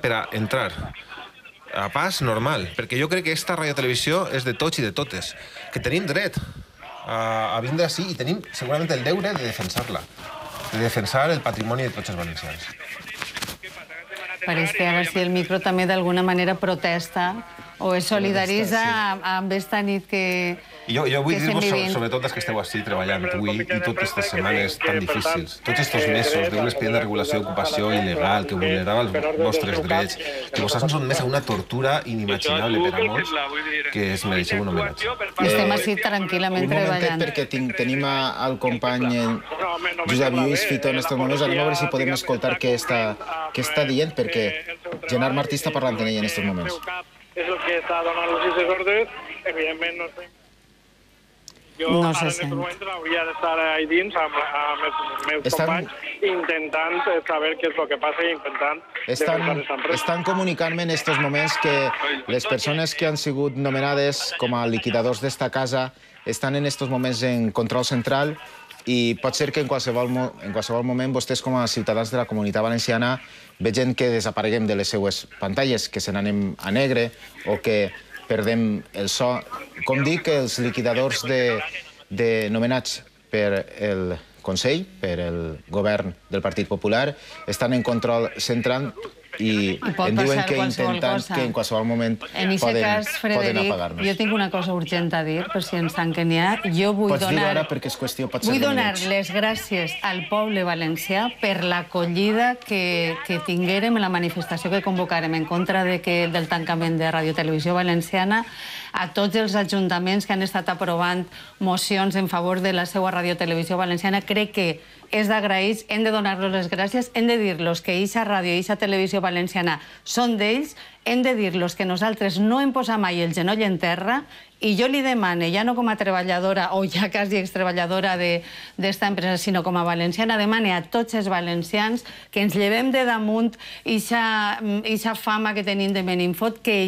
per a entrar a pas normal, perquè jo crec que aquesta radiotelevisió és de tots i de totes, que tenim dret a vindre així i tenim segurament el deure de defensar-la, de defensar el patrimoni de tots els valencians. Pareix que a veure si el micro també d'alguna manera protesta o es solidaritza amb esta nit que jo vull dir-vos, sobretot els que esteu així treballant avui i totes aquestes setmanes tan difícils, tots aquests mesos d'un expedient de regulació d'ocupació il·legal que vulnerava els vostres drets, que vos han sotmès a una tortura inimaginable per a molts, que es mereixeu un homenatge. Estem així tranquil·lament treballant. Un momentet, perquè tenim al company Josep Lluís Fito en aquests moments. Anem a veure si podem escoltar què està dient, perquè Gerard Martí està parlant amb ell en aquests moments. És el que està donant les seves ordres, evidentment no sé. Jo ara en aquests moments hauria d'estar allà dins amb els meus companys intentant saber què és el que passa i intentant defensar aquesta empresa. Estan comunicant-me en aquests moments que les persones que han sigut nomenades com a liquidadors d'esta casa estan en aquests moments en control central i pot ser que en qualsevol moment vostès com a ciutadans de la Comunitat Valenciana vegin que desapareguem de les seues pantalles, que se n'anem a negre o que perdem el so. Com dic, els liquidadors nomenats per el Consell, per el govern del Partit Popular, estan en control central i em diuen que intentant que en qualsevol moment poden apagar-nos. Jo tinc una cosa urgent a dir, per si ens tanquen ja. Jo vull donar les gràcies al poble valencià per l'acollida que tinguérem en la manifestació que convocarem en contra del tancament de Ràdio Televisió Valenciana, a tots els ajuntaments que han estat aprovant mocions en favor de la seva Ràdio Televisió Valenciana. Crec que és d'agrair, hem de donar-los les gràcies, hem de dir-los que eixa ràdio i eixa televisió valenciana són d'ells, hem de dir-los que nosaltres no hem posat mai el genoll en terra i jo li demane, ja no com a treballadora o ja quasi extreballadora d'esta empresa, sinó com a valenciana, demane a tots els valencians que ens llevem de damunt eixa fama que tenim de Meninfot, que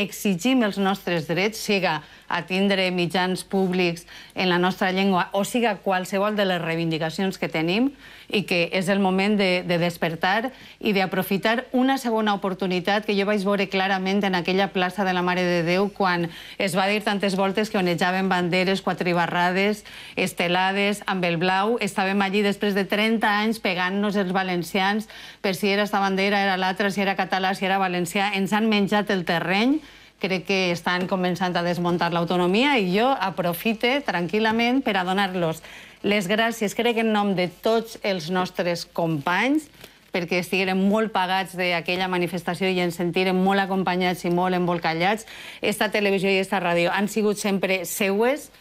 exigim els nostres drets, siga a tindre mitjans públics en la nostra llengua o siga qualsevol de les reivindicacions que tenim i que és el moment de despertar i d'aprofitar una segona oportunitat que jo vaig veure clarament en aquella plaça de la Mare de Déu quan es va dir tantes voltes que onejaven banderes quatribarrades, estelades, amb el blau. Estàvem allí després de 30 anys pegant-nos els valencians per si era esta bandera, era l'altra, si era català, si era valencià. Ens han menjat el terreny. Crec que estan començant a desmuntar l'autonomia i jo aprofite tranquil·lament per a donar-los les gràcies, crec en nom de tots els nostres companys, perquè estiguérem molt pagats d'aquella manifestació i ens sentirem molt acompanyats i molt embolcallats. Esta televisió i esta ràdio han sigut sempre seues,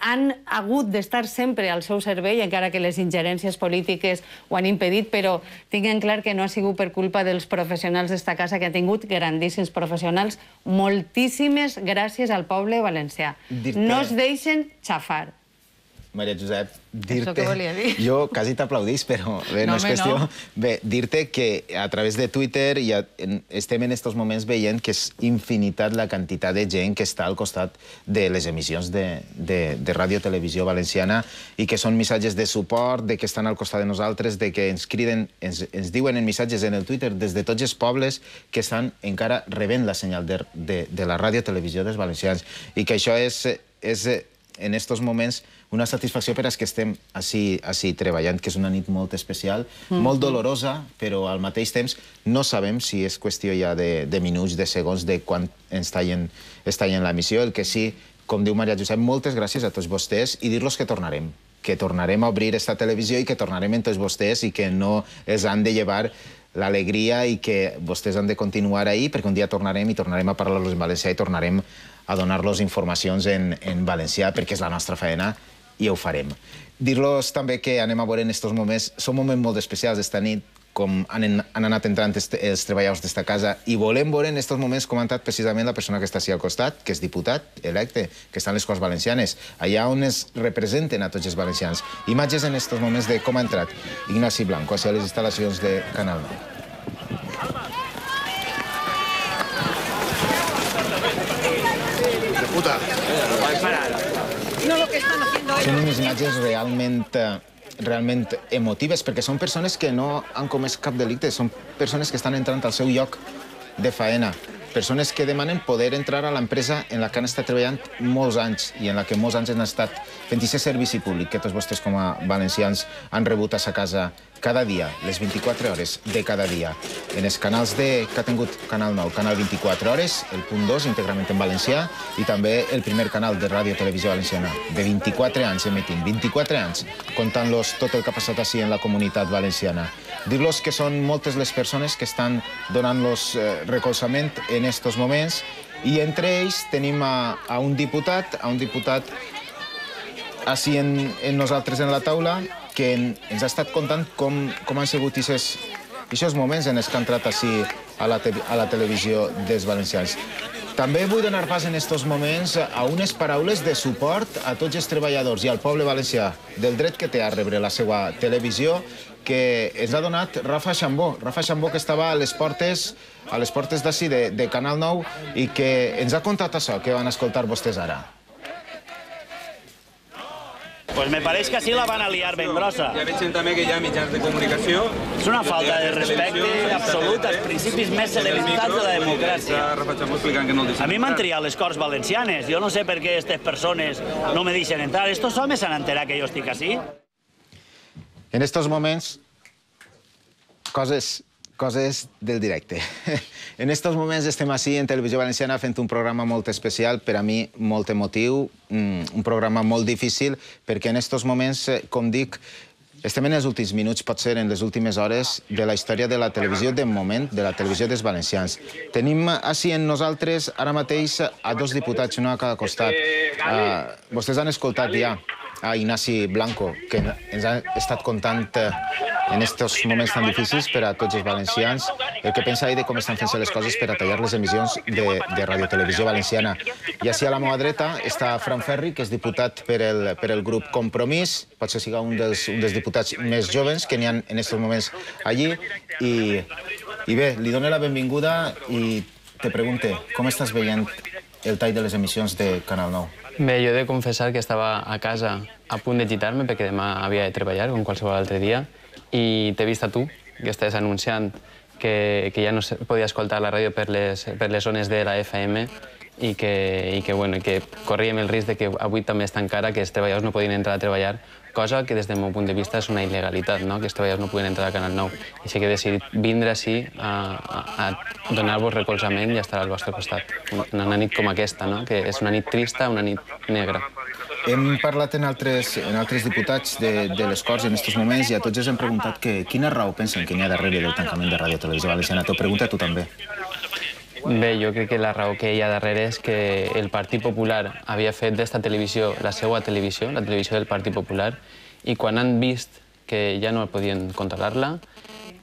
han hagut d'estar sempre al seu servei, encara que les ingerències polítiques ho han impedit, però tinguem clar que no ha sigut per culpa dels professionals d'esta casa, que han tingut grandíssims professionals. Moltíssimes gràcies al poble valencià. No es deixen xafar. Maria Josep, dir-te... Jo quasi t'aplaudís, però bé, no és qüestió. Bé, dir-te que a través de Twitter estem en aquests moments veient que és infinitat la quantitat de gent que està al costat de les emissions de Ràdio Televisió Valenciana i que són missatges de suport, de que estan al costat de nosaltres, de que ens criden, ens diuen en missatges en el Twitter des de tots els pobles que estan encara rebent la senyal de la Ràdio Televisió dels valencians i que això és en aquests moments una satisfacció per als que estem així treballant, que és una nit molt especial, molt dolorosa, però al mateix temps no sabem si és qüestió ja de minuts, de segons, de quan ens tallen l'emissió. El que sí, com diu Maria Josep, moltes gràcies a tots vostès i dir-los que tornarem a obrir esta televisió i que tornarem amb tots vostès i que no els han de llevar l'alegria i que vostès han de continuar ahí perquè un dia tornarem i tornarem a parlar-los en valencià i tornarem a donar-los informacions en valencià perquè és la nostra feina i ho farem. Dir-los també que anem a veure en aquests moments, són moments molt especials esta nit, com han anat entrant els treballadors d'esta casa i volem veure en aquests moments com ha entrat precisament la persona que està així al costat, que és diputat electe, que està en les Corts Valencianes, allà on es representen a tots els valencians. Imatges en aquests moments de com ha entrat Ignasi Blanco a les instal·lacions de Canal 9. No lo que están haciendo ellos. Són unes imatges realment emotives, perquè són persones que no han comès cap delicte, són persones que estan entrant al seu lloc de faena, persones que demanen poder entrar a l'empresa en la que han estat treballant molts anys i en la que molts anys han estat fent aquest servici públic que tots vostès com a valencians han rebut a sa casa cada dia, les 24 hores de cada dia. En els canals que ha tingut Canal 9, Canal 24 hores, el punt 2, íntegrament en valencià, i també el primer canal de Ràdio Televisió Valenciana, de 24 anys emetint, 24 anys, contant-los tot el que ha passat així en la comunitat valenciana. Dir-los que són moltes les persones que estan donant-los recolzament en estos moments, i entre ells tenim a un diputat així en nosaltres en la taula, que ens ha estat contant com han sigut aquests moments en els que ha entrat així a la televisió dels valencians. També vull donar pas en aquests moments a unes paraules de suport a tots els treballadors i al poble valencià del dret que té a rebre la seva televisió, que ens ha donat Rafa Xambó, que estava a les portes d'ací de Canal 9 i que ens ha contat això que van escoltar vostès ara. Pues me pareix que així la van a liar ben grossa. Ja veig també que hi ha mitjans de comunicació. És una falta de respecte absolut als principis més elementals de la democràcia. A mi m'han triat les Corts Valencianes. Jo no sé per què aquestes persones no me deixen entrar. Estos homes s'han enterat que jo estic així. En estos moments, coses del directe. En estos moments estem així en Televisió Valenciana fent un programa molt especial, per a mi molt emotiu, un programa molt difícil, perquè en estos moments, com dic, estem en els últims minuts, potser en les últimes hores, de la història de la televisió, de moment, de la televisió dels valencians. Tenim així en nosaltres, ara mateix, a dos diputats, un a cada costat. Vostès han escoltat ja a Ignasi Blanco, que ens ha estat contant en aquests moments tan difícils per a tots els valencians el que pensa ell de com estan fent-se les coses per a tallar les emissions de Radio Televisió Valenciana. I així a la meva dreta està Fran Ferri, que és diputat per el grup Compromís, potser siga un dels diputats més joves que n'hi ha en aquests moments allí. I bé, li dono la benvinguda i te pregunte, com estàs veient el tall de les emissions de Canal 9? Bé, jo he de confessar que estava a casa a punt de gitar-me perquè demà havia de treballar, com qualsevol altre dia, i t'he vist a tu, que estàs anunciant que ja no es podia escoltar la ràdio per les zones de la FM i que corríem el risc que avui també està encara que els treballadors no podien entrar a treballar, cosa que des del meu punt de vista és una il·legalitat, que els treballadors no puguin entrar a Canal 9. Així que he decidit vindre així a donar-vos recolzament i estar al vostre costat. Una nit com aquesta, que és una nit trista, una nit negra. Hem parlat en altres diputats de les Corts en aquests moments i a tots els hem preguntat quina raó pensen que n'hi ha darrere del tancament de Ràdio Televisió Valenciana. T'ho pregunta a tu també. Bé, jo crec que la raó que hi ha darrere és que el Partit Popular havia fet d'esta televisió la seva televisió, la televisió del Partit Popular, i quan han vist que ja no podien controlar-la,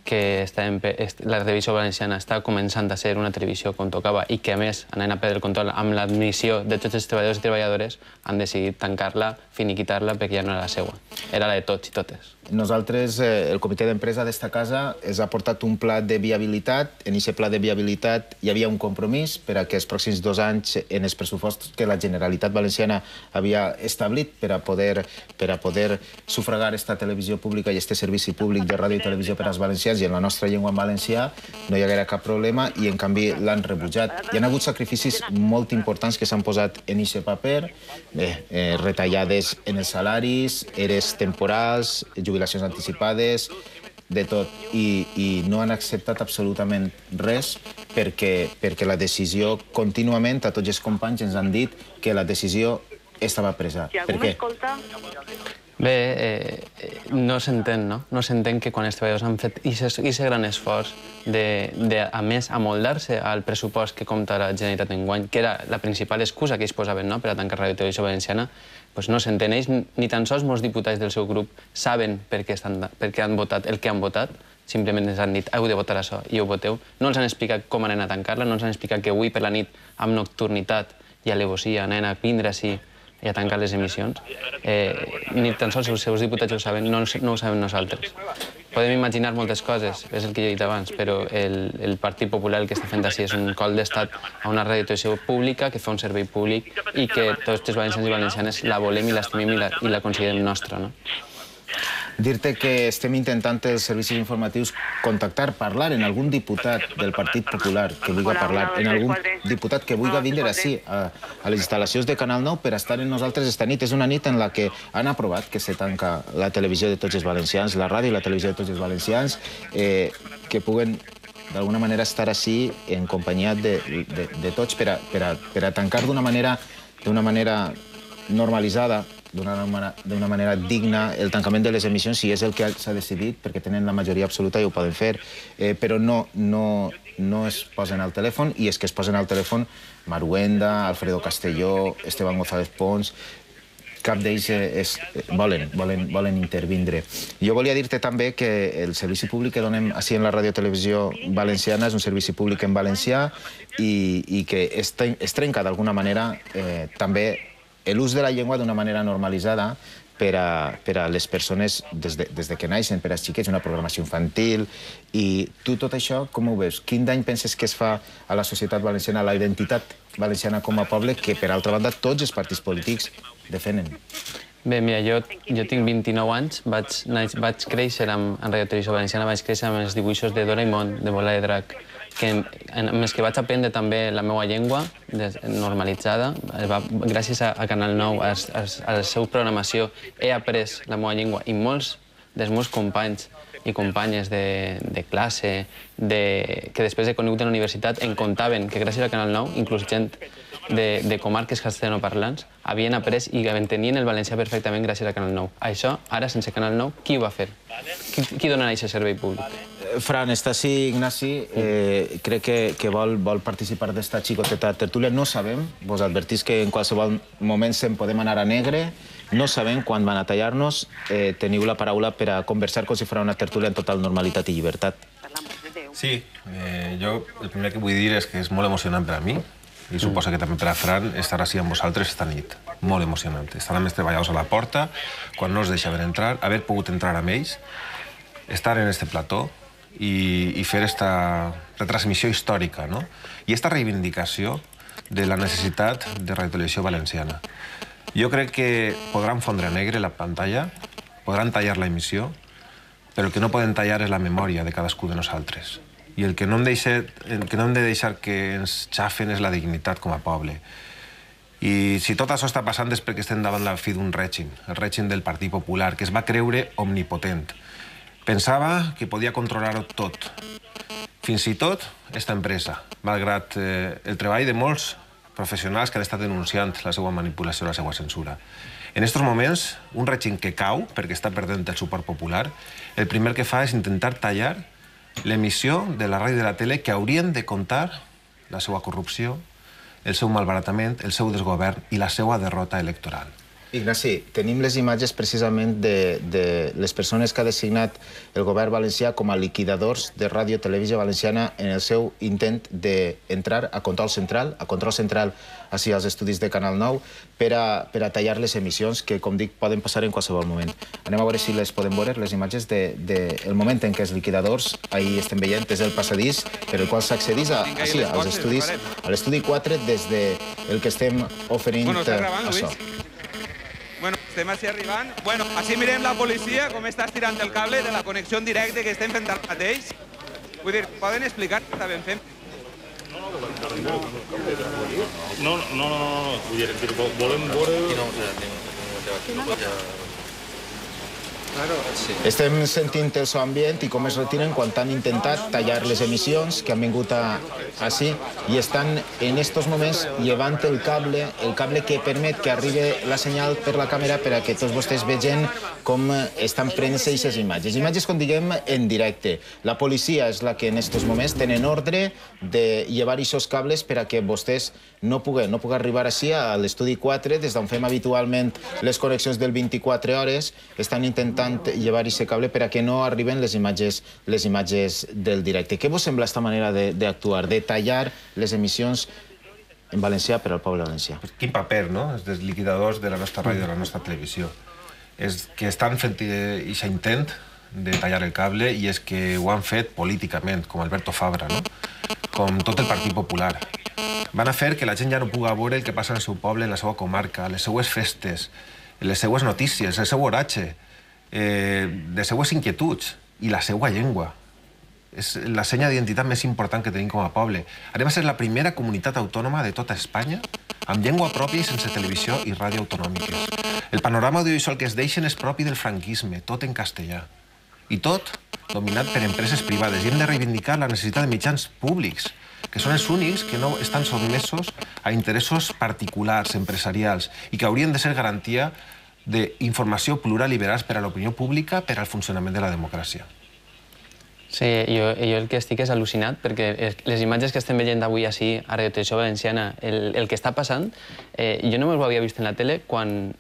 que la televisió valenciana està començant a ser una televisió com tocava i que, a més, anant a perdre el control amb l'admissió de tots els treballadors i treballadores, han decidit tancar-la, finiquitar-la, perquè ja no era la seva. Era la de tots i totes. Nosaltres, el comitè d'empresa d'esta casa, ens ha portat un pla de viabilitat. En aquest pla de viabilitat hi havia un compromís per a que els pròxims 2 anys en els pressupostos que la Generalitat Valenciana havia establit per a poder sufragar aquesta televisió pública i aquest servici públic de ràdio i televisió per als valencians i en la nostra llengua en valencià no hi haguera cap problema i en canvi l'han rebutjat. Hi ha hagut sacrificis molt importants que s'han posat en aquest paper, retallades en els salaris, eres temporals, jubilacions anticipades, de tot. I no han acceptat absolutament res perquè la decisió contínuament, a tots els companys ens han dit que la decisió estava presa. Per què? Bé, no s'entén, no? No s'entén que quan els treballadors han fet aquest gran esforç de, a més, amoldar-se al pressupost que compta la Generalitat enguany, que era la principal excusa que ells posaven per a tancar Ràdio Televisió Valenciana, doncs no s'entén. Ells, ni tan sols molts diputats del seu grup saben per què han votat el que han votat, simplement ens han dit heu de votar això i ho voteu. No els han explicat com anem a tancar-la, no ens han explicat que avui per la nit, amb nocturnitat i alevosia, anem a vindre així i a tancar les emissions. Ni tan sols els seus diputats ho saben, no ho sabem nosaltres. Podem imaginar moltes coses, és el que jo he dit abans, però el Partit Popular el que està fent així és un col d'estat a una ràdio televisió pública que fa un servei públic i que tots els valencians i valencianes la volem i l'estimem i la considerem nostra. Dir-te que estem intentant els servicis informatius contactar, parlar en algun diputat del Partit Popular que vulgui parlar, en algun diputat que vulgui vindre així a les instal·lacions de Canal 9 per estar amb nosaltres esta nit. És una nit en la que han aprovat que se tanca la televisió de tots els valencians, la ràdio i la televisió de tots els valencians, que puguen d'alguna manera estar així en companyia de tots per a tancar d'una manera normalitzada, d'una manera digna, el tancament de les emissions, si és el que s'ha decidit, perquè tenen la majoria absoluta i ho poden fer, però no es posen al telèfon, i és que es posen al telèfon Maruenda, Alfredo Castelló, Esteban González Pons, cap d'ells volen intervindre. Jo volia dir-te també que el servici públic que donem així en la radiotelevisió valenciana és un servici públic en valencià i que es trenca d'alguna manera també l'ús de la llengua d'una manera normalitzada per a les persones des que naixen, per als xiquets, una programació infantil. I tu tot això, com ho veus? Quin dany penses que es fa a la societat valenciana, a la identitat valenciana com a poble, que per altra banda tots els partits polítics defenen? Bé, mira, jo tinc 29 anys, vaig créixer en Radio Televisió Valenciana, vaig créixer amb els dibuixos de Doraemon, de Bola de Drac, amb els que vaig aprendre també la meva llengua normalitzada. Gràcies a Canal 9, a la seva programació, he après la meva llengua i molts dels meus companys i companyes de classe, que després he conegut a la universitat, em contaven que gràcies a Canal 9, inclús gent de comarques castellanoparlants, havien après i entenien el valencià perfectament gràcies a Canal 9. Això, ara, sense Canal 9, qui ho va fer? Qui donarà aquest servei públic? Fran, està així, Ignasi, crec que vol participar d'esta xicoteta tertúlia. No sabem, vos advertís que en qualsevol moment se'n podem anar a negre, no sabem quan van a tallar-nos, teniu la paraula per a conversar com si fos una tertúlia en total normalitat i llibertat. Sí, jo el primer que vull dir és que és molt emocionant per a mi, i suposo que també per a Fran estar així amb vosaltres esta nit. Molt emocionant. Estar amb els treballadors a la porta, quan no els deixaven entrar, haver pogut entrar amb ells, estar en este plató i fer esta retransmissió històrica, no? I esta reivindicació de la necessitat de radiotelevisió valenciana. Jo crec que podran fondre a negre la pantalla, podran tallar la emissió, però el que no poden tallar és la memòria de cadascú de nosaltres. I el que no hem de deixar que ens xafen és la dignitat com a poble. I si tot això està passant és perquè estem davant la fi d'un règim, el règim del Partit Popular, que es va creure omnipotent. Pensava que podia controlar-ho tot, fins i tot esta empresa, malgrat el treball de molts professionals que han estat denunciant la seva manipulació, la seva censura. En aquests moments, un règim que cau, perquè està perdent el suport popular, el primer que fa és intentar tallar l'emissió de la ràdio i de la tele que haurien de contar la seva corrupció, el seu malbaratament, el seu desgovern i la seva derrota electoral. Ignasi, tenim les imatges precisament de les persones que ha designat el govern valencià com a liquidadors de Ràdio Televisió Valenciana en el seu intent d'entrar a control central així als estudis de Canal 9 per a tallar les emissions que, com dic, poden passar en qualsevol moment. Anem a veure si les podem veure, les imatges del moment en què els liquidadors, ahir estem veient, és el passadís per el qual s'accedís als estudis, a l'estudi 4 des del que estem oferint això. Bueno, estem així arribant. Bueno, així mirem la policia com està estirant el cable de la connexió en directe que estem fent ara mateix. Vull dir, poden explicar què estem fent? No. Vull dir, volem veure... Estem sentint el so ambient i com es retiren quan han intentat tallar les emissions que han vingut així i estan en estos moments llevant el cable que permet que arribi la senyal per la càmera per a que tots vostès vegin com estan prenent aquestes imatges. Imatges, com diguem, en directe. La policia és la que en estos moments tenen ordre de llevar aquests cables per a que vostès no puguen arribar així a l'estudi 4, des d'on fem habitualment les connexions del 24 hores, estan intentant llevar aquest cable per a que no arriben les imatges del directe. Què vos sembla aquesta manera d'actuar, de tallar les emissions en valencià per al poble valencià? Quin paper, no?, els dels liquidadors de la nostra ràdio i de la nostra televisió. És que estan fent aquest intent de tallar el cable i és que ho han fet políticament, com Alberto Fabra, no?, com tot el Partit Popular. Van a fer que la gent ja no pugui veure el que passa en el seu poble, en la seva comarca, les seues festes, les seues notícies, el seu oratge. de seues inquietuds i la seua llengua. És la senya d'identitat més important que tenim com a poble. Anem a ser la primera comunitat autònoma de tota Espanya amb llengua pròpia i sense televisió i ràdio autonòmiques. El panorama audiovisual que es deixen és propi del franquisme, tot en castellà. I tot dominat per empreses privades. I hem de reivindicar la necessitat de mitjans públics, que són els únics que no estan sotmesos a interessos particulars, empresarials, i que haurien de ser garantia d'informació plural i veraç per a l'opinió pública, per al funcionament de la democràcia. Sí, jo el que estic és al·lucinat, perquè les imatges que estem veient avui així a Radio Televisió Valenciana, el que està passant, jo només ho havia vist en la tele quan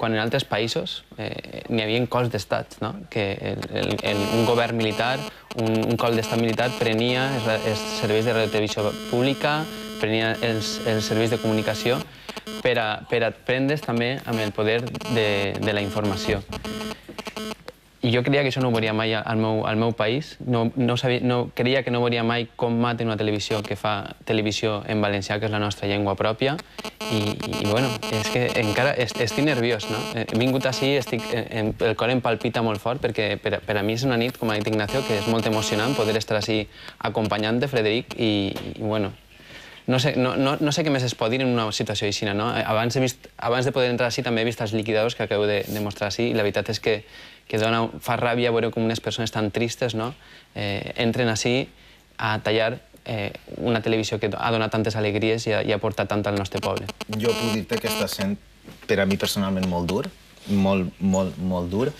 en altres països n'hi havia cols d'estat, que un govern militar, un col d'estat militar prenia els serveis de radiotelevisió pública, prenia els serveis de comunicació per a prendre's també amb el poder de la informació. I jo creia que això no ho veuria mai al meu país. Creia que no veuria mai com maten una televisió que fa televisió en valencià, que és la nostra llengua pròpia. I, bueno, és que encara estic nerviós, no? He vingut així, el cor em palpita molt fort, perquè per a mi és una nit, com ha dit Ignacio, que és molt emocionant poder estar així acompanyant-te, Frederic, i, bueno, no sé què més es pot dir en una situació així, no? Abans de poder entrar així també he vist els liquidadors que acabo de mostrar així, i la veritat és que fa ràbia veure com unes persones tan tristes entren així a tallar una televisió que ha donat tantes alegries i ha portat tant al nostre poble. Jo puc dir-te que està sent, per a mi personalment, molt dur, molt dur,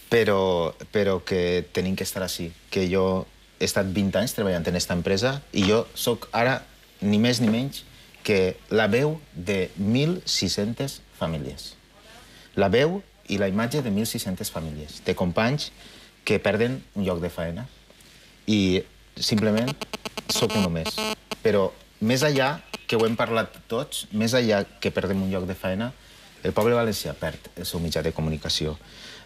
però que tenim que estar així. Que jo he estat 20 anys treballant en aquesta empresa i jo soc ara ni més ni menys que la veu de 1.600 famílies. La veu i la imatge de 1.600 famílies, de companys que perden un lloc de feina. I simplement soc un només. Però més enllà, que ho hem parlat tots, més enllà que perdem un lloc de feina, el poble valencià perd el seu mitjà de comunicació.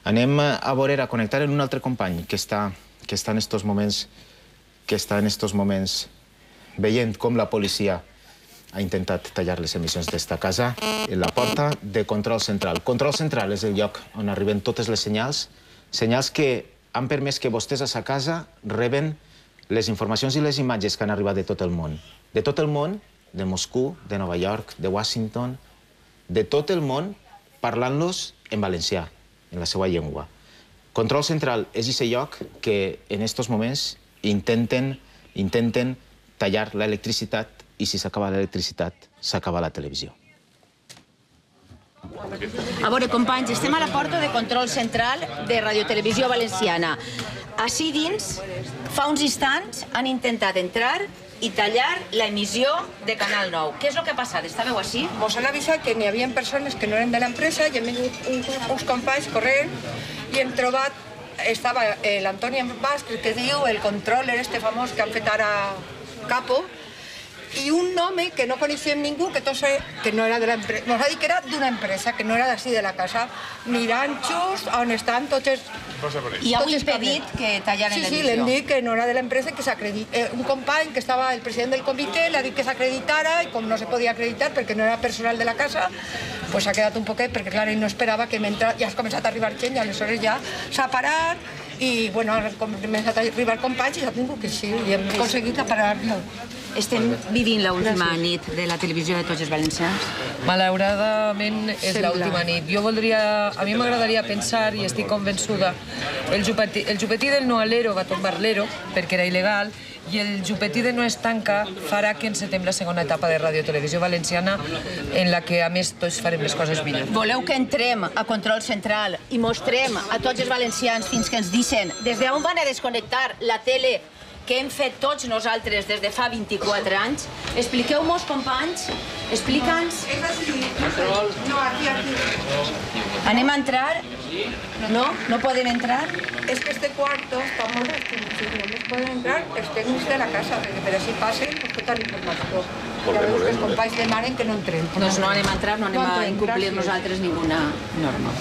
Anem a veure, a connectar amb un altre company que està en estos moments veient com la policia ha intentat tallar les emissions d'esta casa, en la porta de Control Central. Control Central és el lloc on arriben totes les senyals, senyals que han permès que vostès a sa casa reben les informacions i les imatges que han arribat de tot el món. De tot el món, de Moscou, de Nova York, de Washington, de tot el món parlant-los en valencià, en la seva llengua. Control Central és aquest lloc que en aquests moments intenten tallar l'electricitat i si s'acaba l'electricitat, s'acaba la televisió. A veure, companys, estem a la porta de Control Central de Radiotelevisió Valenciana. Així dins, fa uns instants, han intentat entrar i tallar l'emissió de Canal 9. Què és el que ha passat? Estàveu així? Ens han avisat que n'hi havia persones que no eren de l'empresa i han vingut uns companys corrent i hem trobat, estava l'Antoni Vázquez, que diu, el controller este famós que han fet ara capo, i un home que no coneixem ningú, que no era de l'empresa, ens ha dit que era d'una empresa, que no era d'ací de la casa, mirant just on estan tots els... I heu impedit que tallaren l'emissió? Sí, l'hem dit que no era de l'empresa, que s'acredita. Un company que estava el president del comitè l'ha dit que s'acreditara i com no se podia acreditar perquè no era personal de la casa, doncs s'ha quedat un poquet perquè, clar, ell no esperava que mentre ja has començat a arribar gent i aleshores ja s'ha parat i, bueno, ha començat a arribar companys i s'ha tingut que sí, i hem aconseguit parar-lo. Estem vivint l'última nit de la televisió de tots els valencians? Malauradament és l'última nit. A mi m'agradaria pensar, i estic convençuda, el jupetí del no alero va tombar l'ero, perquè era il·legal, i el jupetí de no es tanca farà que encetem la segona etapa de Radiotelevisió Valenciana, en la que, a més, tots farem les coses millor. Voleu que entrem a Control Central i mostrem a tots els valencians fins que ens deixen des d'on van a desconnectar la tele que hem fet tots nosaltres des de fa 24 anys. Expliqueu-mos, companys, explica'ns. És així. No, aquí. Anem a entrar? No? No podem entrar? És que este cuarto està molt restringit. Només poden entrar els tècnics de la casa, perquè per així passen tota la informació. Ja veus que els companys demanen que no entrem. Doncs no anem a entrar, no anem a incomplir nosaltres ninguna norma.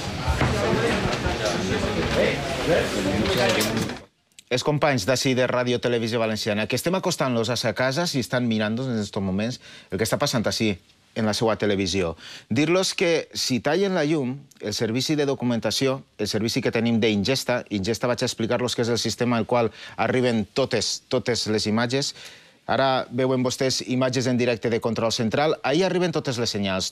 Els companys d'ací de Ràdio Televisió Valenciana, que estem acostant-los a sa casa si estan mirant-nos en aquests moments el que està passant així. en la seva televisió. Dir-los que si tallen la llum, el servici de documentació, el servici que tenim d'Ingesta, Ingesta vaig a explicar-los que és el sistema al qual arriben totes les imatges. Ara veuen vostès imatges en directe de Control Central. Ahir arriben totes les senyals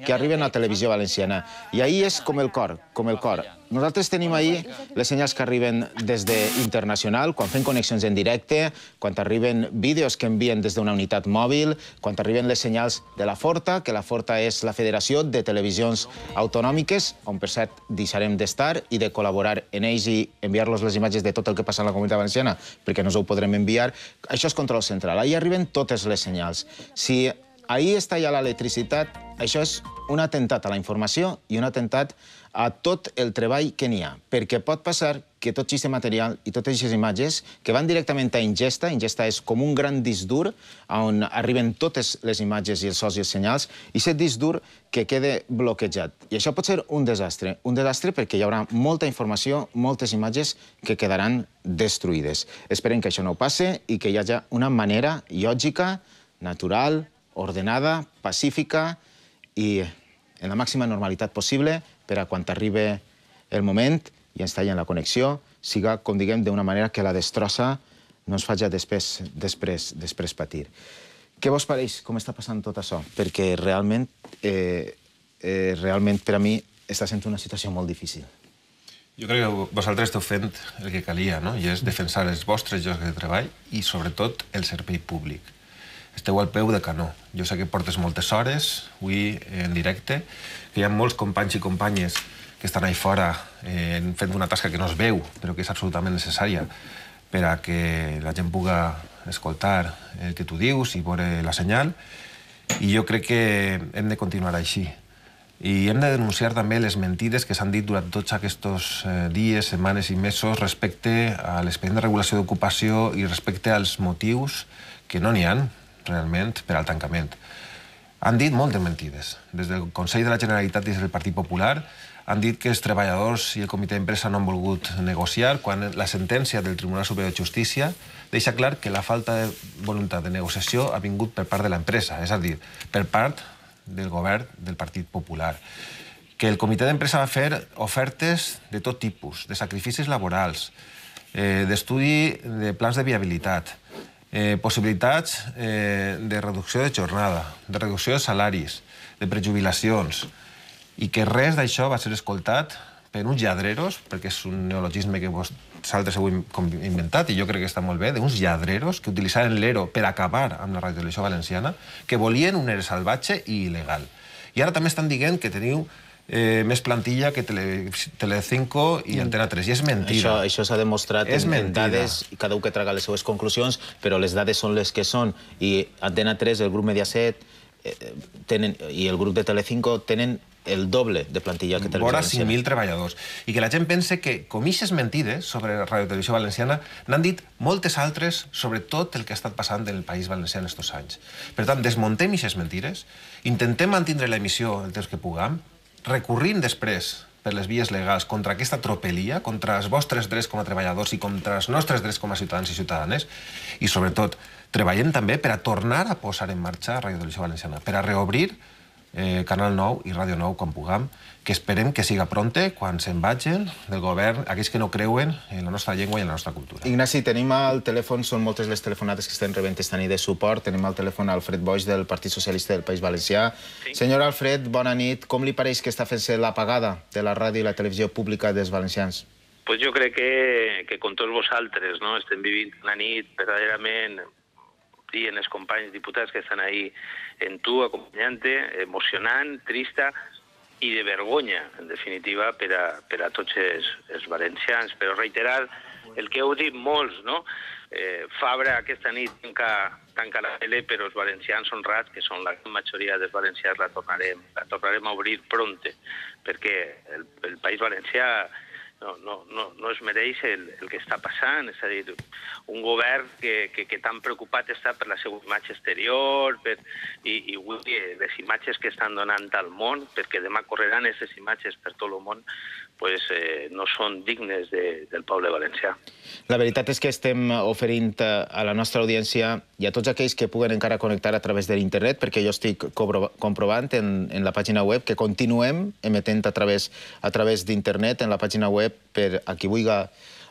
que arriben a Televisió Valenciana. I ahir és com el cor, com el cor. Nosaltres tenim ahir les senyals que arriben des d'Internacional, quan fem connexions en directe, quan arriben vídeos que envien des d'una unitat mòbil, quan arriben les senyals de la Forta, que la Forta és la Federació de Televisions Autonòmiques, on per cert deixarem d'estar i de col·laborar en ells i enviar-los les imatges de tot el que passa en la Comunitat Valenciana, perquè no us ho podrem enviar. Això és Control Central. Ahir arriben totes les senyals. Si ahir està ja l'electricitat, això és un atemptat a la informació i un atemptat a tot el treball que n'hi ha, perquè pot passar que tot aquest material i totes aquestes imatges que van directament a Ingesta, Ingesta és com un gran disc dur on arriben totes les imatges i els sons i els senyals, i aquest disc dur que queda bloquejat. I això pot ser un desastre perquè hi haurà molta informació, moltes imatges que quedaran destruïdes. Esperem que això no passe i que hi hagi una manera lògica, natural, ordenada, pacífica i en la màxima normalitat possible per a quan arribi el moment i ens tallen la connexió, siga, com diguem, d'una manera que la destrossa no ens faci després patir. Què vos pareix com està passant tot això? Perquè realment per a mi està sent una situació molt difícil. Jo crec que vosaltres esteu fent el que calia, no? I és defensar els vostres llocs de treball i, sobretot, el servei públic. Esteu al peu de canó. Jo sé que portes moltes hores, avui en directe, que hi ha molts companys i companyes que estan ahí fora fent una tasca que no es veu, però que és absolutament necessària per a que la gent pugui escoltar el que tu dius i veure la senyal. I jo crec que hem de continuar així. I hem de denunciar també les mentides que s'han dit durant tots aquests dies, setmanes i mesos respecte a l'expedient de regulació d'ocupació i respecte als motius que no n'hi ha realment per al tancament. Han dit moltes mentides. Des del Consell de la Generalitat i des del Partit Popular han dit que els treballadors i el comitè d'empresa no han volgut negociar quan la sentència del Tribunal Superior de Justícia deixa clar que la falta de voluntat de negociació ha vingut per part de l'empresa, és a dir, per part del govern del Partit Popular. Que el comitè d'empresa va fer ofertes de tot tipus, de sacrificis laborals, d'estudi de plans de viabilitat, possibilitats de reducció de jornada, de reducció de salaris, de prejubilacions, i que res d'això va ser escoltat per uns lladreros, perquè és un neologisme que vosaltres heu inventat, i jo crec que està molt bé, d'uns lladreros que utilitzaven l'ERO per acabar amb la Radiotelevisió Valenciana, que volien un ERE salvatge i il·legal. I ara també estan dient que teniu més plantilla que Telecinco i Antena 3, i és mentida. Això s'ha demostrat en dades, cada un que traga les seves conclusions, però les dades són les que són, i Antena 3, el grup Mediaset i el grup de Telecinco tenen el doble de plantilla que Televisió Valenciana. Vora 5.000 treballadors. I que la gent pense que, com ixes mentides sobre Radiotelevisió Valenciana, n'han dit moltes altres sobre tot el que ha estat passant en el País Valencià en aquests anys. Per tant, desmuntem ixes mentides, intentem mantindre l'emissió el temps que puguem, recorrint després per les vies legals contra aquesta tropelia, contra els vostres drets com a treballadors i contra els nostres drets com a ciutadans i ciutadanes, i sobretot treballem també per a tornar a posar en marxa Radiotelevisió Valenciana, per a reobrir Canal 9 i Ràdio 9 quan puguem, que esperem que siga pronte quan se'n vagin del govern aquells que no creuen en la nostra llengua i en la nostra cultura. Ignasi, tenim al telèfon, són moltes les telefonades que estem rebent esta nit de suport, tenim al telèfon Alfred Boix del Partit Socialista del País Valencià. Senyor Alfred, bona nit. Com li pareix que està fent-se l'apagada de la ràdio i la televisió pública dels valencians? Pues jo crec que com tots vosaltres estem vivint una nit verdaderament dient els companys diputats que estan ahí en tu, acompanyant-te, emocionant, trista i de vergonya, en definitiva, per a tots els valencians. Però reiterar el que heu dit molts, no? Fabra aquesta nit tanca la tele, però els valencians honrats, que són la gran majoria dels valencians, la tornarem a obrir pronte, perquè el País Valencià no es mereix el que està passant, és a dir, un govern que tan preocupat està per la seva imatge exterior i les imatges que estan donant al món, perquè demà correran aquestes imatges per tot el món, no són dignes del poble valencià. La veritat és que estem oferint a la nostra audiència i a tots aquells que puguen encara connectar a través de l'internet, perquè jo estic comprovant en la pàgina web que continuem emetent a través d'internet en la pàgina web per a qui vulgui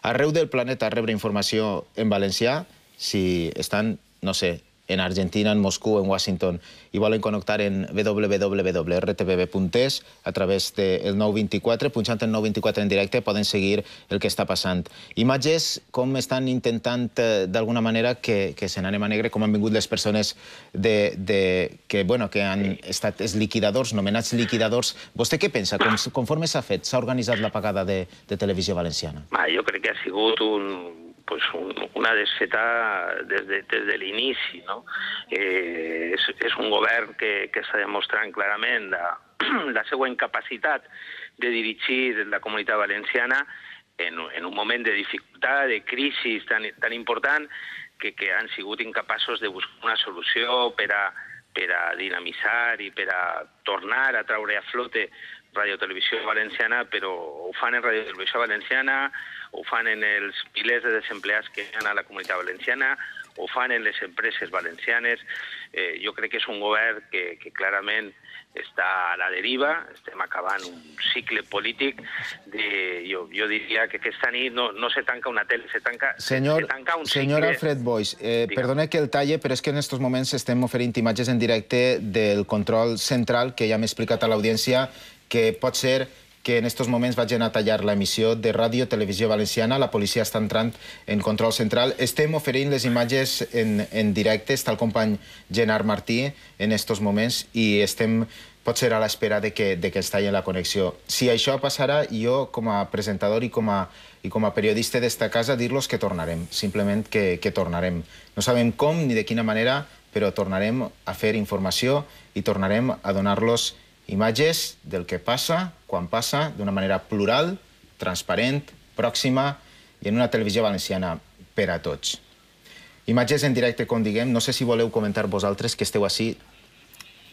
arreu del planeta rebre informació en valencià, si estan, no sé, en Argentina, en Moscou, en Washington, i volen connectar en www.rtbb.es a través del 924, punxant el 924 en directe, poden seguir el que està passant. Imatges com estan intentant, d'alguna manera, que se n'anem a negre, com han vingut les persones que han estat els liquidadors, nomenats liquidadors. Vostè què pensa? Conforme s'ha fet, s'ha organitzat l'apagada de Televisió Valenciana? Jo crec que ha sigut una desfeta des de l'inici. És un govern que està demostrant clarament la seva incapacitat de dirigir la comunitat valenciana en un moment de dificultat, de crisi tan important, que han sigut incapaços de buscar una solució per a dinamitzar i per a tornar a treure a flote Radio Televisió Valenciana, però ho fan en Radio Televisió Valenciana, ho fan en els milers de desempleats que hi ha a la comunitat valenciana, ho fan en les empreses valencianes. Jo crec que és un govern que clarament està a la deriva, estem acabant un cicle polític. Jo diria que aquesta nit no se tanca una tele, se tanca un cicle. Senyor Alfred Boix, perdone que el talle, però és que en aquests moments estem oferint imatges en directe del control central, que ja m'he explicat a l'audiència, que pot ser que en aquests moments vagin a tallar l'emissió de Ràdio Televisió Valenciana. La policia està entrant en control central. Estem oferint les imatges en directe. Està el company Gerard Martí en aquests moments i estem potser a l'espera de que es talli la connexió. Si això passarà, jo com a presentador i com a periodista d'esta casa dir-los que tornarem, simplement que tornarem. No sabem com ni de quina manera, però tornarem a fer informació i tornarem a donar-los imatges del que passa, quan passa, d'una manera plural, transparent, pròxima i en una televisió valenciana per a tots. Imatges en directe, com diguem, no sé si voleu comentar vosaltres que esteu així.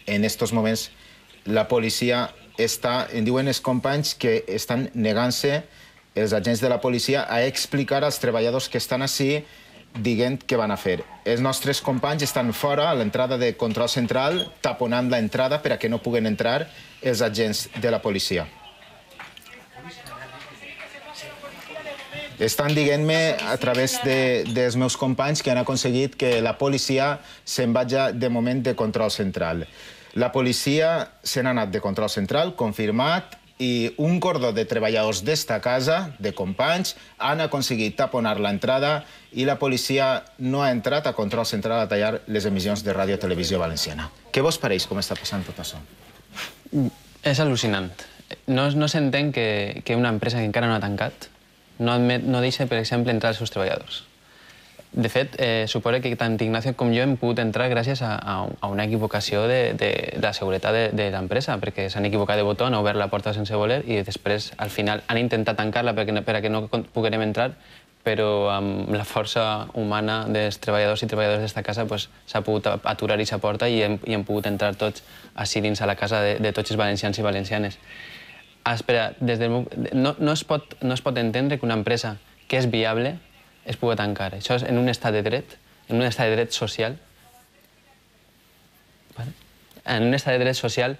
En aquests moments la policia està, en diuen els companys que estan negant-se, els agents de la policia, a explicar als treballadors que estan així dient què van a fer. Els nostres companys estan fora, a l'entrada de control central, taponant l'entrada per a que no puguen entrar els agents de la policia. Estan dient-me a través dels meus companys que han aconseguit que la policia se'n vagi de moment de control central. La policia se n'ha anat de control central, confirmat, i un cordó de treballadors d'esta casa, de companys, han aconseguit taponar l'entrada i la policia no ha entrat a control central a tallar les emissions de Ràdio Televisió Valenciana. Què vos pareix com està passant tot això? És al·lucinant. No s'entén que una empresa que encara no ha tancat no deixa, per exemple, entrar els seus treballadors. De fet, suposo que tant Ignacio com jo hem pogut entrar gràcies a una equivocació de la seguretat de l'empresa, perquè s'han equivocat de botó, han obert la porta sense voler i després, al final, han intentat tancar-la perquè no puguem entrar, però amb la força humana dels treballadors i treballadores d'esta casa s'ha pogut aturar aquesta porta i hem pogut entrar tots així dins a la casa de tots els valencians i valencianes. Espera, no es pot entendre que una empresa que és viable es pugui tancar. Això és en un estat de dret, en un estat de dret social. En un estat de dret social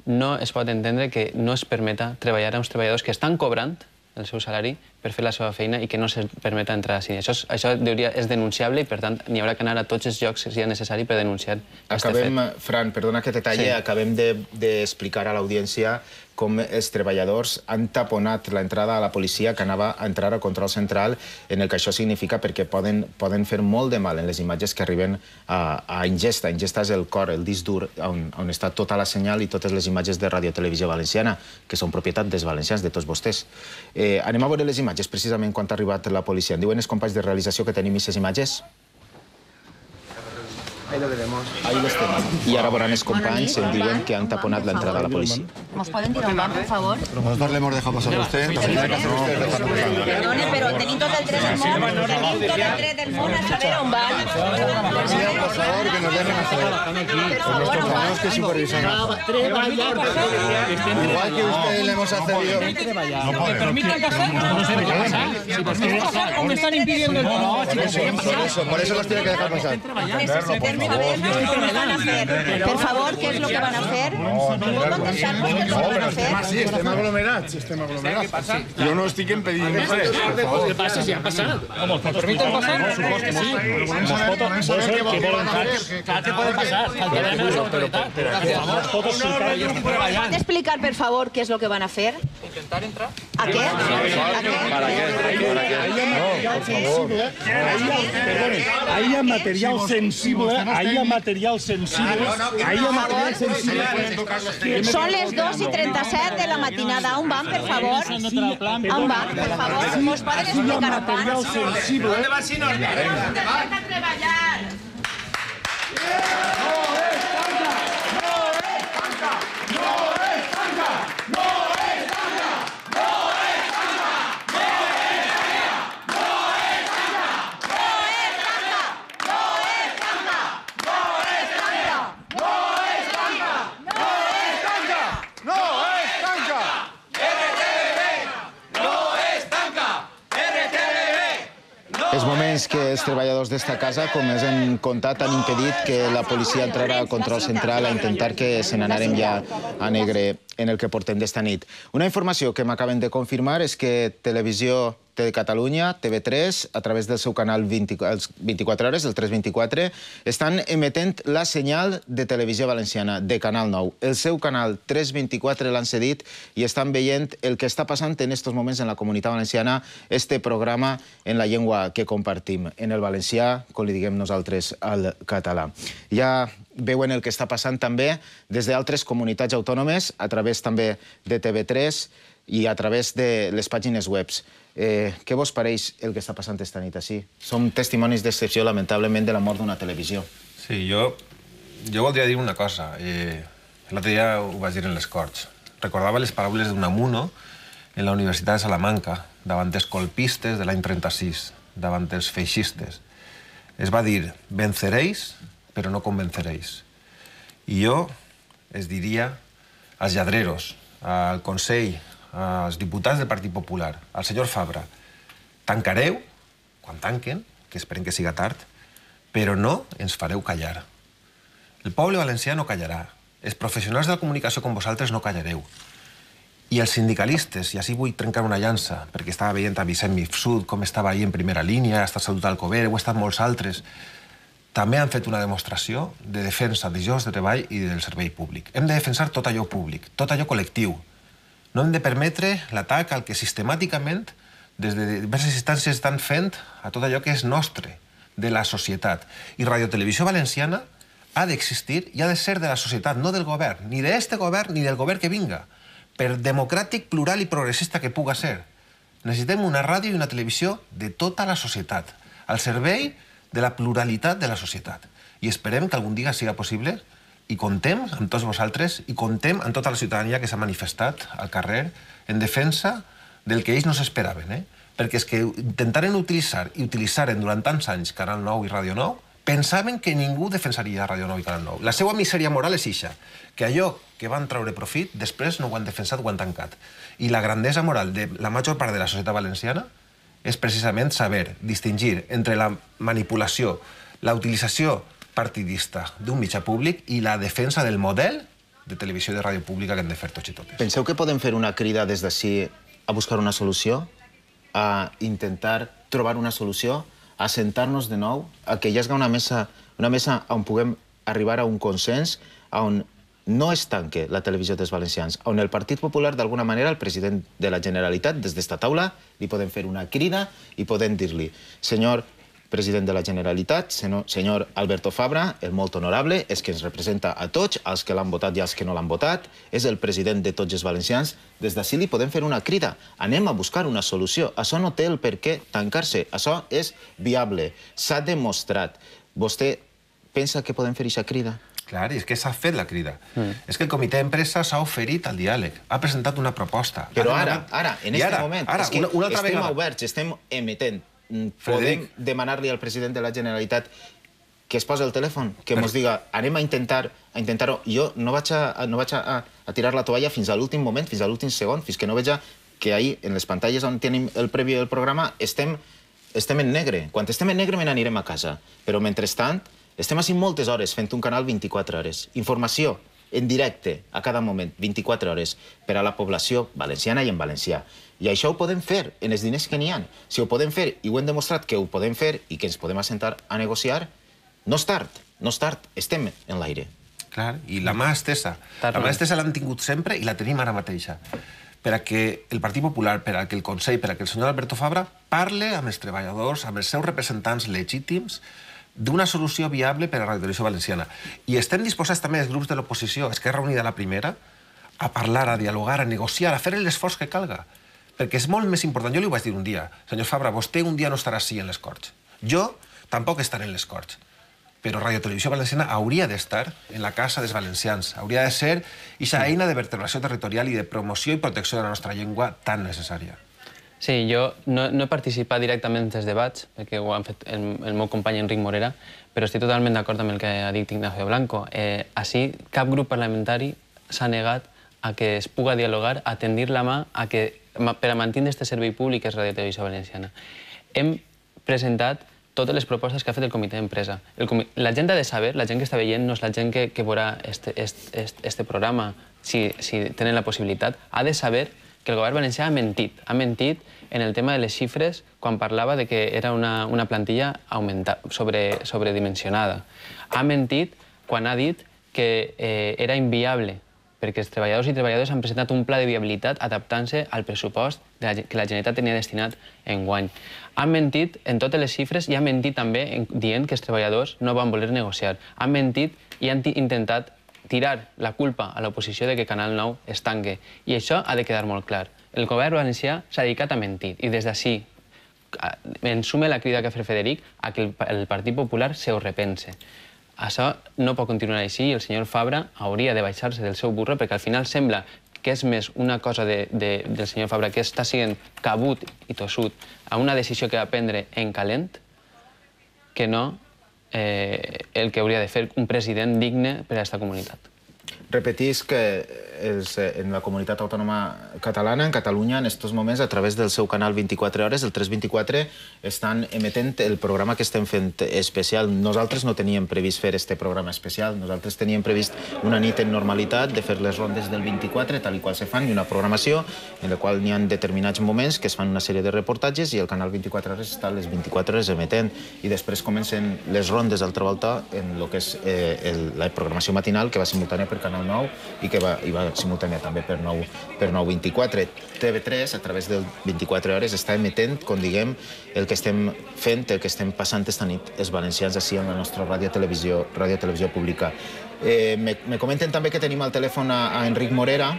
no es pot entendre que no es permeta treballar a uns treballadors que estan cobrant el seu salari per fer la seva feina i que no se'ls permeta entrar així. Això és denunciable i, per tant, n'hi haurà que anar a tots els llocs si és necessari per denunciar aquest fet. Fran, perdona que te talle, acabem d'explicar a l'audiència com els treballadors han taponat l'entrada a la policia que anava a entrar a control central, en el que això significa perquè poden fer molt de mal en les imatges que arriben a Ingesta. Ingesta és el cor, el disc dur, on està tota la senyal i totes les imatges de Ràdio Televisió Valenciana, que són propietat dels valencians, de tots vostès. Anem a veure les imatges, precisament quan ha arribat la policia. Em diuen els companys de realització que tenim aquestes imatges? Ahí les tenim. I ara veuran els companys, em diuen que han taponat l'entrada a la policia. ¿Nos pueden dir on van, por favor? Nosotros le hemos dejado pasar a usted. Perdone, pero tenim tot el dret del món. Tenim tot el dret del món a saber on van. Por favor, que nos dejen hacer. Nosotros tenemos que supervisar. Igual que usted le hemos accedido. ¿Me permiten pasar? ¿O me están impidiendo el paso? Por eso los tiene que dejar pasar. Per favor, què és el que van a fer? Pot contestar què és el que van a fer? Sí, estem aglomerats. Jo no estic impedint res. ¿Qué pasa si ha pasado? ¿Me permiten pasar? Supongo que sí. ¿Qué voluntad? ¿Qué puede pasar? Faltaré menos autoridad. Las fotos sí, claro, yo estoy trabajando. ¿Puede explicar, per favor, què és el que van a fer? ¿Intentar entrar? ¿A qué? ¿Para qué? Ahí hi ha material sensible, ahí hi ha material sensible, ahí hi ha material sensible. Són les 2:37 de la matinada. On van, per favor? On van, per favor? Mos poden explicar on van? ¿Dónde va si no? ¿Dónde va a treballar? Els moments que els treballadors d'esta casa, com els hem contat, han impedit que la policia entrara al control central a intentar que se n'anarem ja a negre en el que portem d'esta nit. Una informació que m'acaben de confirmar és que Televisió de Catalunya, TV3, a través del seu canal 24 hores, el 324, estan emetent la senyal de Televisió Valenciana, de Canal 9. El seu canal 324 l'han cedit i estan veient el que està passant en aquests moments en la Comunitat Valenciana, este programa en la llengua que compartim, en el valencià, com li diguem nosaltres, al català. Ja veuen el que està passant també des d'altres comunitats autònomes, a través també de TV3 i a través de les pàgines webs. Què vos pareix el que està passant esta nit així? Som testimonis d'excepció, lamentablement, de la mort d'una televisió. Sí, jo voldria dir una cosa. L'altre dia ho vaig dir en les Corts. Recordava les paraules d'Unamuno en la Universitat de Salamanca, davant dels colpistes de l'any 36, davant dels feixistes. Es va dir, venceréis, però no convenceréis. I jo es diria als lladreros, al Consell, als diputats del Partit Popular, al senyor Fabra, tancareu, quan tanquen, que esperem que siga tard, però no ens fareu callar. El poble valencià no callarà. Els professionals de la comunicació com vosaltres no callareu. I els sindicalistes, i així vull trencar una llança, perquè estava veient a Vicent Mifsud com estava ahí en primera línia, ha estat Salut Alcover, ho ha estat molts altres, també han fet una demostració de defensa de llocs de treball i del servei públic. Hem de defensar tot allò públic, tot allò col·lectiu. No hem de permetre l'atac al que sistemàticament, des de diverses instàncies, estan fent a tot allò que és nostre, de la societat. I Radiotelevisió Valenciana ha d'existir i ha de ser de la societat, no del govern, ni d'este govern ni del govern que vinga, per democràtic, plural i progressista que puga ser. Necessitem una ràdio i una televisió de tota la societat, al servei de la pluralitat de la societat. I esperem que algun dia siga possible i contem amb tots vosaltres i contem amb tota la ciutadania que s'ha manifestat al carrer en defensa del que ells no s'esperaven. Perquè és que intentaren utilitzar i utilitzaren durant tants anys Canal 9 i Ràdio 9, pensaven que ningú defensaria Ràdio 9 i Canal 9. La seva misèria moral és ixa, que allò que van treure profit, després no ho han defensat, ho han tancat. I la grandesa moral de la major part de la societat valenciana és precisament saber distingir entre la manipulació, la utilització partidista d'un mitjà públic i la defensa del model de televisió i de ràdio pública que hem de fer tots i totes. Penseu que podem fer una crida des d'ací a buscar una solució? A intentar trobar una solució? A sentar-nos de nou? A que hi hagi una mesa on puguem arribar a un consens, on no es tanque la televisió dels valencians, on el Partit Popular, d'alguna manera, el president de la Generalitat, des d'esta taula, li podem fer una crida i podem dir-li, senyor president de la Generalitat, senyor Alberto Fabra, el molt honorable, és que ens representa a tots, als que l'han votat i als que no l'han votat, és el president de tots els valencians. Des d'ací li podem fer una crida. Anem a buscar una solució. Això no té el per què tancar-se. Això és viable. S'ha demostrat. Vostè pensa que podem fer aquesta crida? Clar, i és que s'ha fet la crida. És que el comitè d'empresa s'ha oferit al diàleg, ha presentat una proposta. Però ara, en aquest moment, és que estem oberts, estem emetent. Podem demanar-li al president de la Generalitat que es posi el telèfon, que ens diga, anem a intentar-ho. Jo no vaig a tirar la toalla fins a l'últim moment, fins a l'últim segon, fins que no veja que ahir, en les pantalles on tenim el previ del programa, estem en negre. Quan estem en negre, me n'anirem a casa. Però, mentrestant, estem així moltes hores fent un canal 24 hores. Informació en directe, a cada moment, 24 hores, per a la població valenciana i en valencià. I això ho podem fer en els diners que n'hi ha. Si ho podem fer, i ho hem demostrat que ho podem fer i que ens podem assentar a negociar, no és tard, estem en l'aire. Clar, i la mà estesa. La mà estesa l'han tingut sempre i la tenim ara mateixa. Per a que el Partit Popular, per a que el Consell, per a que el senyor Alberto Fabra parle amb els treballadors, amb els seus representants legítims, d'una solució viable per a la Televisió Valenciana. I estem disposats també els grups de l'oposició, Esquerra Unida la primera, a parlar, a dialogar, a negociar, a fer l'esforç que calga. Perquè és molt més important. Jo li ho vaig dir un dia. Senyor Fabra, vostè un dia no estarà així en les Corts. Jo tampoc estaré en les Corts. Però Radio Televisió Valenciana hauria d'estar en la casa dels valencians. Hauria de ser aquesta eina de vertebració territorial i de promoció i protecció de la nostra llengua tan necessària. Sí, jo no he participat directament en els debats, perquè ho han fet el meu company Enric Morera, però estic totalment d'acord amb el que ha dit Ignacio Blanco. Així, cap grup parlamentari s'ha negat a que es puga dialogar, a tendir la mà per a mantenir aquest servei públic que és Radio Televisió Valenciana. Hem presentat totes les propostes que ha fet el comitè d'empresa. La gent ha de saber, la gent que està veient, no és la gent que veurà este programa, si tenen la possibilitat, ha de saber que el govern valencià ha mentit. Ha mentit en el tema de les xifres quan parlava de que era una plantilla sobredimensionada. Ha mentit quan ha dit que era inviable, perquè els treballadors i treballadores han presentat un pla de viabilitat adaptant-se al pressupost que la Generalitat tenia destinat enguany. Han mentit en totes les xifres i han mentit també dient que els treballadors no van voler negociar. Han mentit i han intentat tirar la culpa a l'oposició de que Canal 9 es tanque. I això ha de quedar molt clar. El govern valencià s'ha dedicat a mentir i des d'ací em sume la crida que ha fet Federic a que el Partit Popular se ho repense. Això no pot continuar així i el senyor Fabra hauria de baixar-se del seu burro perquè al final sembla que és més una cosa del senyor Fabra que està sent cabut i tossut a una decisió que va prendre en calent que no el que hauria de fer un president digne per a aquesta comunitat. Repetís que en la comunitat autònoma catalana, en Catalunya, en aquests moments, a través del seu canal 24 hores, el 324, estan emetent el programa que estem fent especial. Nosaltres no teníem previst fer este programa especial. Nosaltres teníem previst una nit en normalitat de fer les rondes del 24, tal i qual se fan, i una programació en la qual n'hi ha determinats moments que es fan una sèrie de reportatges i el canal 24 hores està les 24 hores emetent. I després comencen les rondes d'altra volta en el que és la programació matinal, que va simultània per Canal 9 i que va simultània també per 924. TV3, a través del 24 hores, està emetent, com diguem, el que estem fent, el que estem passant esta nit els valencians així en la nostra ràdio-televisió pública. Me comenten també que tenim al telèfon a Enric Morera.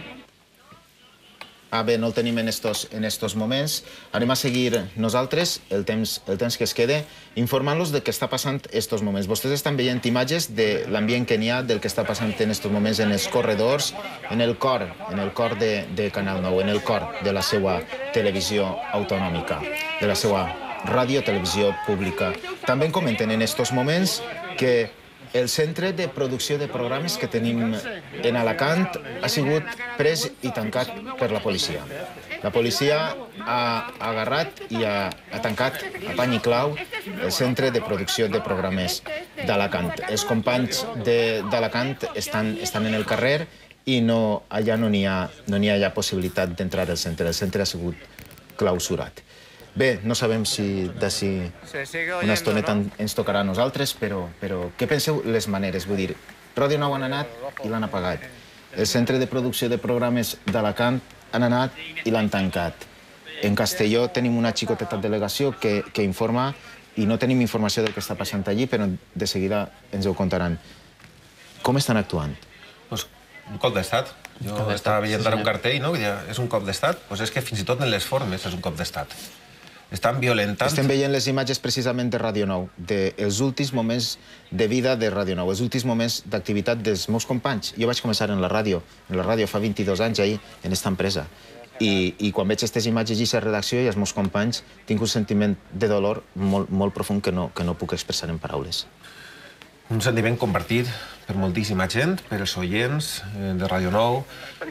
Bé, no el tenim en estos moments. Anem a seguir nosaltres el temps que es quede informant-los de què està passant estos moments. Vostès estan veient imatges de l'ambient que n'hi ha del que està passant en estos moments en els corredors, en el cor de Canal 9, en el cor de la seva televisió autonòmica, de la seva ràdio-televisió pública. També comenten en estos moments que el centre de producció de programes que tenim en Alacant ha sigut pres i tancat per la policia. La policia ha agarrat i ha tancat a pany i clau el centre de producció de programes d'Alacant. Els companys d'Alacant estan en el carrer i allà no n'hi ha ja possibilitat d'entrar al centre. El centre ha sigut clausurat. Bé, no sabem si d'ací una estoneta ens tocarà a nosaltres, però què penseu les maneres? Vull dir, Ràdio 9 han anat i l'han apagat. El centre de producció de programes d'Alacant han anat i l'han tancat. En Castelló tenim una xicoteta delegació que informa i no tenim informació del que està passant allí, però de seguida ens ho contaran. Com estan actuant? Un cop d'estat. Jo estava veient ara un cartell, no? És un cop d'estat. És que fins i tot en les formes és un cop d'estat. estan violentant... Estem veient les imatges precisament de Ràdio Nou, dels últims moments de vida de Ràdio Nou, els últims moments d'activitat dels meus companys. Jo vaig començar en la ràdio fa 22 anys ahir, en aquesta empresa. I quan veig aquestes imatges i aquesta redacció i els meus companys, tinc un sentiment de dolor molt profund que no puc expressar en paraules. Un sentiment compartit per moltíssima gent, per els oients de Ràdio Nou,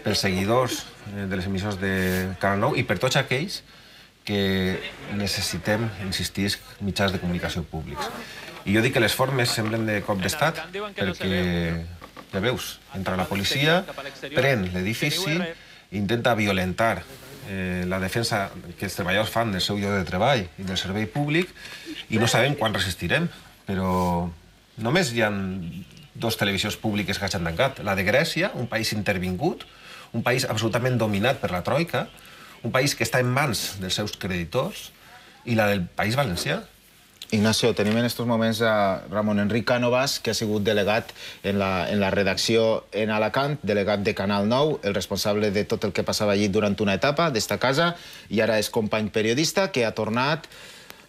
pels seguidors de les emissors de Canal Nou i per tots aquells que necessitem, insistir, mitjans de comunicació públics. I jo dic que les formes semblen de cop d'estat perquè, ja veus, entra la policia, pren l'edifici, intenta violentar la defensa que els treballadors fan del seu lloc de treball i del servei públic i no sabem quan resistirem, però només hi ha 2 televisions públiques que hagin tancat. La de Grècia, un país intervingut, un país absolutament dominat per la Troika, un país que està en mans dels seus creditors, i la del País Valencià. Ignacio, tenim en aquests moments a Ramon Enric Cánovas, que ha sigut delegat en la redacció en Alacant, delegat de Canal 9, el responsable de tot el que passava allí durant una etapa d'esta casa, i ara és company periodista que ha tornat.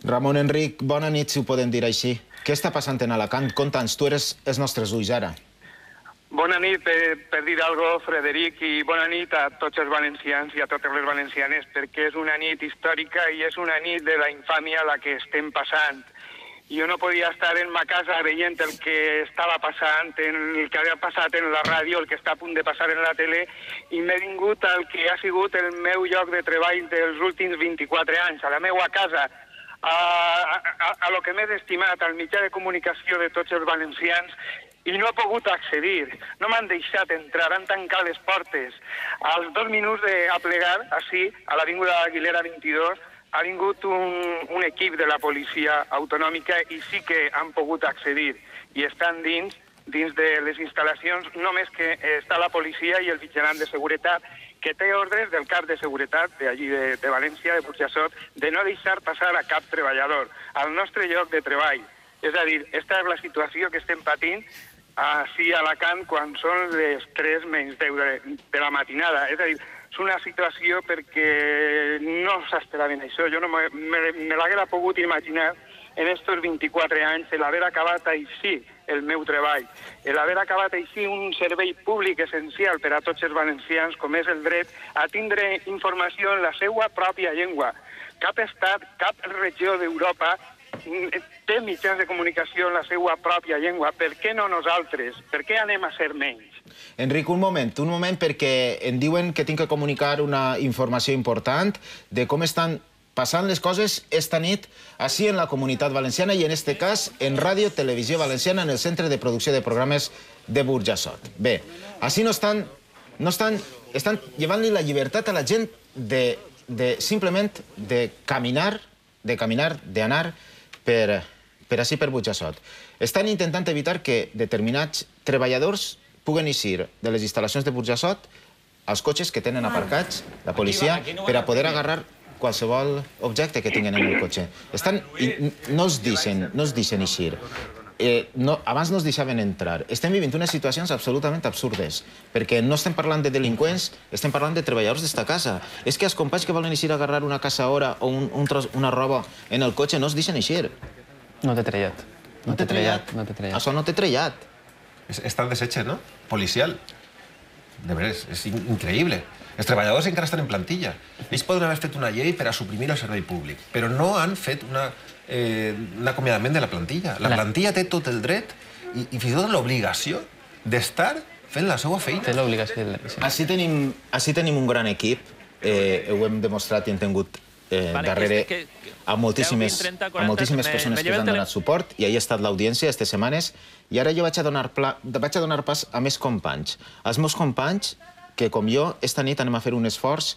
Ramon Enric, bona nit, si ho podem dir així. Què està passant en Alacant? Conta'ns, tu eres els nostres ulls ara. Bona nit, per dir alguna cosa, Frederic, i bona nit a tots els valencians i a totes les valencianes, perquè és una nit històrica i és una nit de la infàmia la que estem passant. Jo no podia estar en ma casa veient el que estava passant, el que havia passat en la ràdio, el que està a punt de passar en la tele, i m'he vingut al que ha sigut el meu lloc de treball dels últims 24 anys, a la meva casa, a lo que m'he estimat, al mitjà de comunicació de tots els valencians, i no he pogut accedir. No m'han deixat entrar, han tancat les portes. Als 2 minuts d'aplegar, així, a l'Avinguda Aguilera 22, ha vingut un equip de la policia autonòmica i sí que han pogut accedir. I estan dins de les instal·lacions, només que està la policia i el vigilant de seguretat, que té ordres del cap de seguretat d'allí de València, de Burjassot, de no deixar passar a cap treballador al nostre lloc de treball. És a dir, aquesta és la situació que estem patint així a Alacant quan són les 3 menys 10 de la matinada. És a dir, és una situació perquè no s'esperaven això. Jo no me l'haguera pogut imaginar en aquests 24 anys l'haver acabat així el meu treball, l'haver acabat així un servei públic essencial per a tots els valencians com és el dret a tindre informació en la seva pròpia llengua. Cap estat, cap regió d'Europa té mitjans de comunicació en la seva pròpia llengua. Per què no nosaltres? Per què anem a ser menys? Enric, un moment, perquè em diuen que tinc que comunicar una informació important de com estan passant les coses esta nit així en la Comunitat Valenciana i en aquest cas en Ràdio Televisió Valenciana en el Centre de Producció de Programes de Burjassot. Bé, així estan llevant-li la llibertat a la gent simplement de caminar, d'anar per així per Burjassot. Estan intentant evitar que determinats treballadors puguen eixir de les instal·lacions de Burjassot als cotxes que tenen aparcats la policia per a poder agarrar qualsevol objecte que tinguin en el cotxe. No es deixen eixir. Abans no es deixaven entrar. Estem vivint unes situacions absolutament absurdes, perquè no estem parlant de delinqüents, estem parlant de treballadors d'esta casa. És que els companys que volen eixir a agarrar una caçadora o una roba en el cotxe no es deixen eixir. No t'he trellat. No t'he trellat. Això no t'he trellat. Està el desetge, no? Policial. De veres, és increïble. Els treballadors encara estan en plantilla. Ells poden haver fet una llei per a suprimir el servei públic, però no han fet un acomiadament de la plantilla. La plantilla té tot el dret i fins i tot l'obligació d'estar fent la seva feina. Té l'obligació. Així tenim un gran equip, ho hem demostrat i hem tingut darrere a moltíssimes persones que ens han donat suport i ahí ha estat l'audiència aquestes setmanes i ara jo vaig a donar pas a més companys. Els meus companys que, com jo, esta nit anem a fer un esforç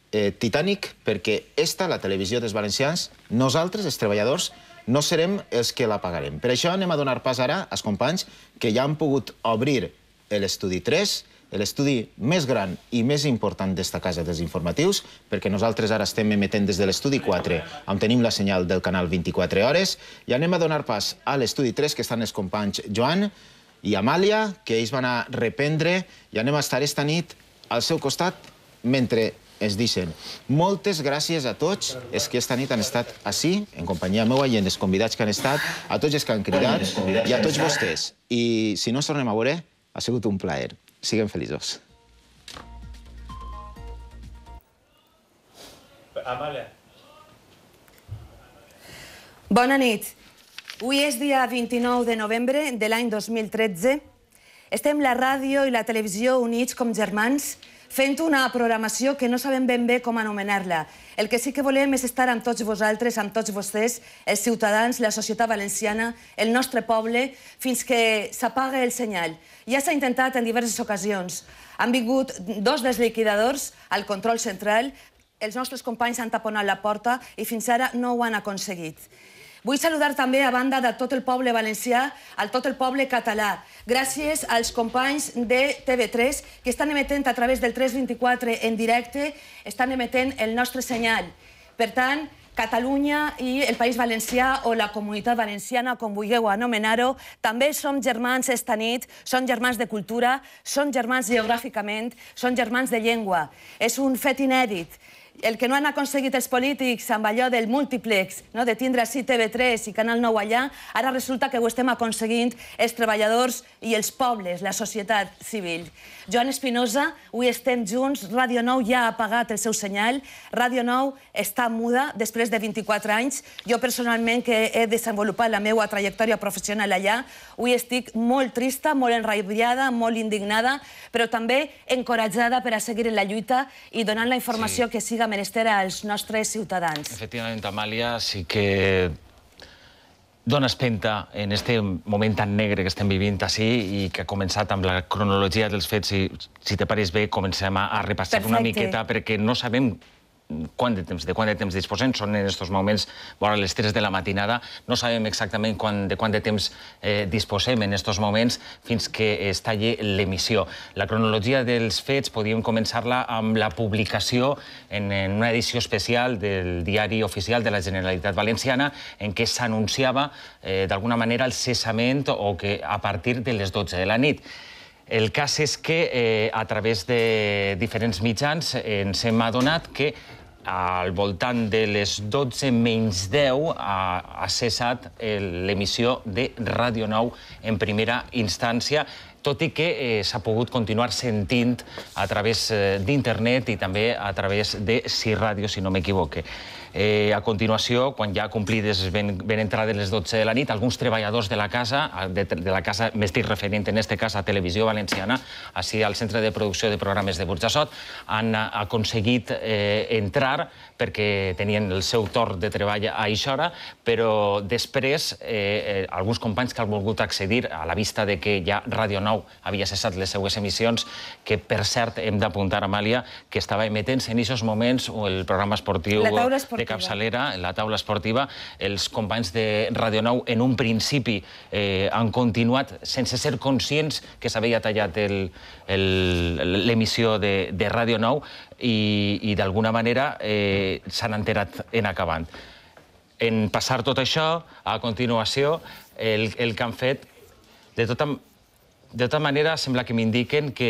titànic perquè la televisió dels valencians, nosaltres, els treballadors, no serem els que la pagarem. Per això anem a donar pas ara als companys que ja han pogut obrir l'estudi 3, l'estudi més gran i més important d'esta casa dels informatius, perquè nosaltres ara estem emetent des de l'estudi 4, on tenim la senyal del canal 24 hores, i anem a donar pas a l'estudi 3, que estan els companys Joan i Amàlia, que ells van a reprendre, i anem a estar esta nit al seu costat mentre ens deixen moltes gràcies a tots els que esta nit han estat així, en companyia meva i en els convidats que han estat, a tots els que han cridat i a tots vostès. I si no ens tornem a veure, ha sigut un plaer. Siguem feliços. Amàlia. Bona nit. Avui és dia 29 de novembre de l'any 2013. Estem la ràdio i la televisió units com germans fent una programació que no sabem ben bé com anomenar-la. El que sí que volem és estar amb tots vosaltres, amb tots vostès, els ciutadans, la societat valenciana, el nostre poble, fins que s'apaga el senyal. Ja s'ha intentat en diverses ocasions. Han vingut dos dels liquidadors al control central, els nostres companys han taponat la porta i fins ara no ho han aconseguit. Vull saludar també, a banda de tot el poble valencià, a tot el poble català. Gràcies als companys de TV3 que estan emetent a través del 324 en directe, estan emetent el nostre senyal. Per tant, Catalunya i el País Valencià o la Comunitat Valenciana, com vulgueu anomenar-ho, també som germans esta nit, som germans de cultura, som germans geogràficament, som germans de llengua. És un fet inèdit. El que no han aconseguit els polítics amb allò del múltiplex, de tindre així TV3 i Canal 9 allà, ara resulta que ho estem aconseguint els treballadors i els pobles, la societat civil. Joan Espinosa, avui estem junts, Ràdio 9 ja ha apagat el seu senyal, Ràdio 9 està muda després de 24 anys. Jo personalment, que he desenvolupat la meva trajectòria professional allà, avui estic molt trista, molt enrabiada, molt indignada, però també encoratjada per a seguir en la lluita i donant la informació que siga menester als nostres ciutadans. Efectivament, Amàlia, sí que dona espenta en aquest moment tan negre que estem vivint així i que ha començat amb la cronologia dels fets. Si te pareix bé, comencem a repassar una miqueta perquè no sabem de quant de temps disposem. Són en aquests moments vora les 3 de la matinada. No sabem exactament de quant de temps disposem en aquests moments fins que es talli l'emissió. La cronologia dels fets podíem començar-la amb la publicació en una edició especial del Diari Oficial de la Generalitat Valenciana en què s'anunciava d'alguna manera el cessament o que a partir de les 12 de la nit. El cas és que a través de diferents mitjans ens hem adonat que al voltant de les 12 menys 10 ha cessat l'emissió de Ràdio 9 en primera instància, tot i que s'ha pogut continuar sentint a través d'internet i també a través de Si Ràdio, si no m'equivoque. A continuació, quan ja complides ben entrades les 12 de la nit, alguns treballadors de la casa, m'estic referint en aquest cas a Televisió Valenciana, així al Centre de Producció de Programes de Burjassot, han aconseguit entrar perquè tenien el seu torn de treball a aquesta hora, però després alguns companys que han volgut accedir a la vista de que ja Ràdio 9 havia cessat les seues emissions, que per cert hem d'apuntar, Amàlia, que estava emetent-se en aquests moments el programa esportiu de capçalera, la taula esportiva. Els companys de Ràdio 9 en un principi han continuat sense ser conscients que s'havia tallat l'emissió de Ràdio 9 i d'alguna manera s'han enterat en acabant. En passar tot això, a continuació, el que han fet, de tota manera, sembla que m'indiquen que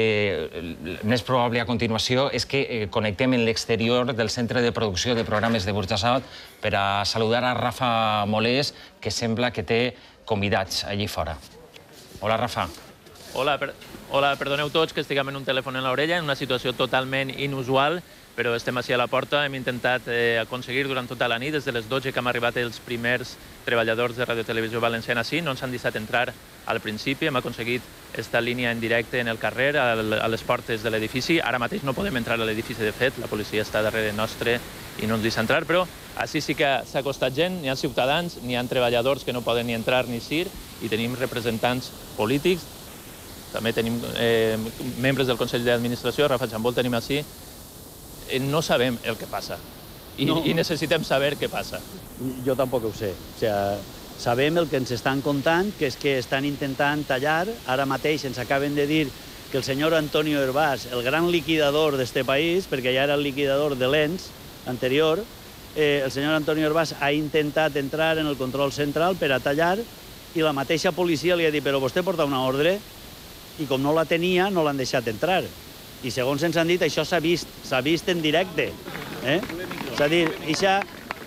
el més probable a continuació és que connectem en l'exterior del Centre de Producció de Programes de Burjassot per a saludar a Rafa Molés, que sembla que té convidats allí fora. Hola, Rafa. Hola, perdoneu tots que estiguem en un telèfon en l'orella, en una situació totalment inusual, però estem així a la porta. Hem intentat aconseguir durant tota la nit, des de les 12 que hem arribat els primers treballadors de Ràdio Televisió Valenciana així, no ens han deixat entrar al principi, hem aconseguit esta línia en directe en el carrer, a les portes de l'edifici. Ara mateix no podem entrar a l'edifici, de fet, la policia està darrere nostre i no ens deixa entrar, però així sí que s'ha acostat gent, n'hi ha ciutadans, n'hi ha treballadors que no poden ni entrar ni eixir, i tenim representants polítics, també tenim membres del Consell d'Administració, Rafa Chambol tenim així. No sabem el que passa i necessitem saber què passa. Jo tampoc ho sé. Sabem el que ens estan contant, que és que estan intentant tallar. Ara mateix ens acaben de dir que el senyor Antonio Hervás, el gran liquidador d'este país, perquè ja era el liquidador de l'ENS anterior, el senyor Antonio Hervás ha intentat entrar en el control central per a tallar i la mateixa policia li ha dit però vostè porta una ordre i com no la tenia no l'han deixat entrar. I segons ens han dit, això s'ha vist en directe. És a dir, això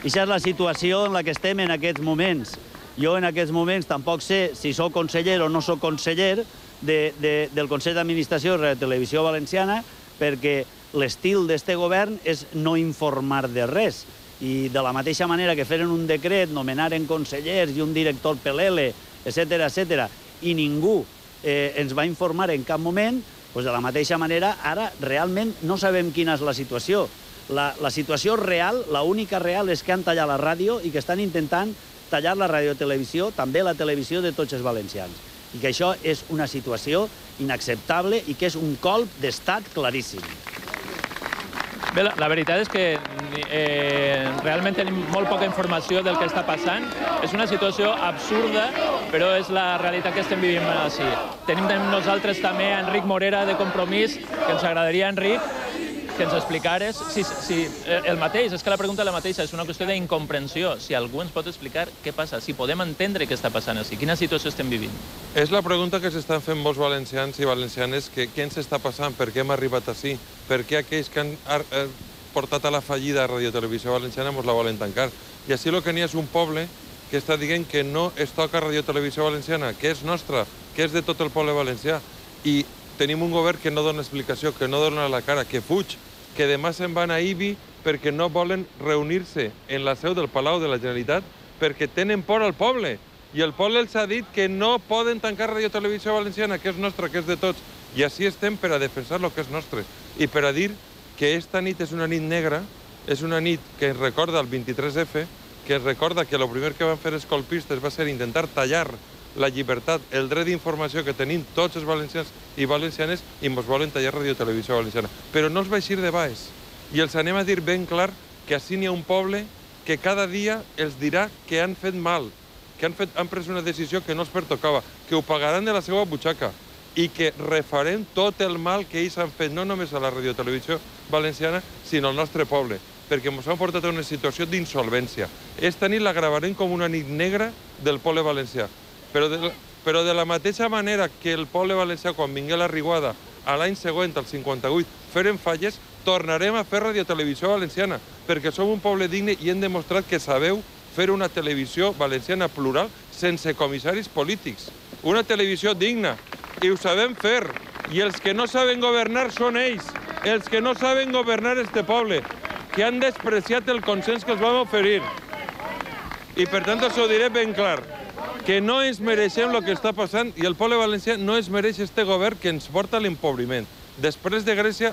és la situació en la que estem en aquests moments. Jo en aquests moments tampoc sé si sóc conseller o no sóc conseller del Consell d'Administració de la Televisió Valenciana, perquè l'estil d'aquest govern és no informar de res. I de la mateixa manera que feren un decret, nomenaren consellers i un director PLL, etc., i ningú ens va informar en cap moment, doncs de la mateixa manera ara realment no sabem quina és la situació. La situació real, l'única real, és que han tallat la ràdio i que estan intentant tallar la radiotelevisió, també la televisió de tots els valencians. I que això és una situació inacceptable i que és un colp d'estat claríssim. Bé, la veritat és que realment tenim molt poca informació del que està passant. És una situació absurda, però és la realitat que estem vivint així. Tenim nosaltres també Enric Morera de Compromís, que ens agradaria, Enric, que ens explicares el mateix. És que la pregunta és la mateixa, és una qüestió d'incomprensió. Si algú ens pot explicar què passa, si podem entendre què està passant així, quina situació estem vivint. És la pregunta que s'estan fent molts valencians i valencianes, que què ens està passant, per què hem arribat així, per què aquells que han portat a la fallida a Radio Televisió Valenciana ens la volen tancar. I així el que n'hi ha és un poble que està dient que no es toca Radio Televisió Valenciana, que és nostra, que és de tot el poble valencià. I tenim un govern que no dona explicació, que no dona la cara, que fuig, que demà se'n van a Ibi perquè no volen reunir-se en la seu del Palau de la Generalitat perquè tenen por al poble. I el poble els ha dit que no poden tancar Radio Televisió Valenciana, que és nostra, que és de tots. I així estem per a defensar el que és nostre. I per a dir que esta nit és una nit negra, és una nit que ens recorda el 23F, que ens recorda que el primer que van fer els colpistes va ser intentar tallar la llibertat, el dret d'informació que tenim tots els valencians i valencianes i ens volen tallar Radio Televisió Valenciana. Però no els va eixir de baix. I els anem a dir ben clar que així n'hi ha un poble que cada dia els dirà que han fet mal, que han pres una decisió que no els pertocava, que ho pagaran de la seva butxaca i que refarem tot el mal que ells han fet, no només a la Radio Televisió Valenciana, sinó al nostre poble, perquè ens han portat a una situació d'insolvència. Esta nit la gravarem com una nit negra del poble valencià. Però de la mateixa manera que el poble valencià, quan vingué la riuada, a l'any següent, al 58, feren falles, tornarem a fer Radio Televisió Valenciana, perquè som un poble digne i hem demostrat que sabeu fer una televisió valenciana plural sense comissaris polítics. Una televisió digna, i ho sabem fer. I els que no saben governar són ells, els que no saben governar este poble, que han despreciat el consens que els vam oferir. I per tant us ho diré ben clar, que no ens mereixem el que està passant i el poble valencià no es mereix este govern que ens porta a l'empobriment. Després de Grècia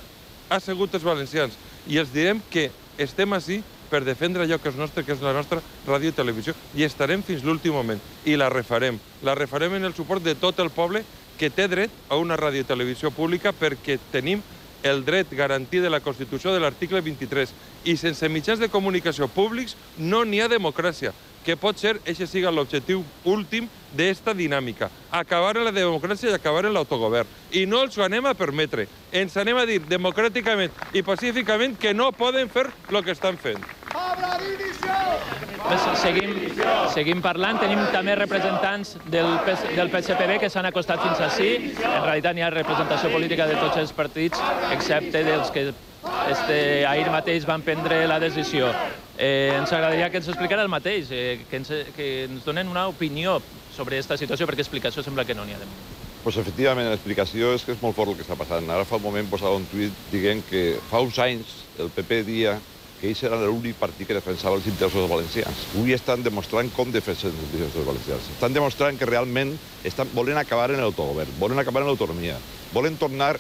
ha sigut els valencians i els direm que estem així per defendre allò que és nostre, que és la nostra ràdio i televisió, i estarem fins l'últim moment i la refarem. La refarem en el suport de tot el poble que té dret a una ràdio i televisió pública perquè tenim el dret garantit de la Constitució de l'article 23 i sense mitjans de comunicació públics no n'hi ha democràcia, que pot ser que sigui l'objectiu últim d'esta dinàmica, acabar en la democràcia i acabar en l'autogovern. I no els ho anem a permetre. Ens anem a dir democràticament i pacíficament que no poden fer el que estan fent. Seguim parlant. Tenim també representants del PSPB que s'han acostat fins ací. En realitat n'hi ha representació política de tots els partits, excepte dels que ahir mateix van prendre la decisió. Ens agradaria que ens explicara el mateix, que ens donen una opinió sobre aquesta situació, perquè explicació sembla que no n'hi ha de moment. Pues efectivament, l'explicació és que és molt fort el que està passant. Ara fa un moment posava un tuit dient que fa uns anys el PP dia que ells eren l'únic partit que defensava els interessos dels valencians. Avui estan demostrant com defensen els interessos dels valencians. Estan demostrant que realment volen acabar en l'autogovern, volen acabar en l'autonomia, volen tornar,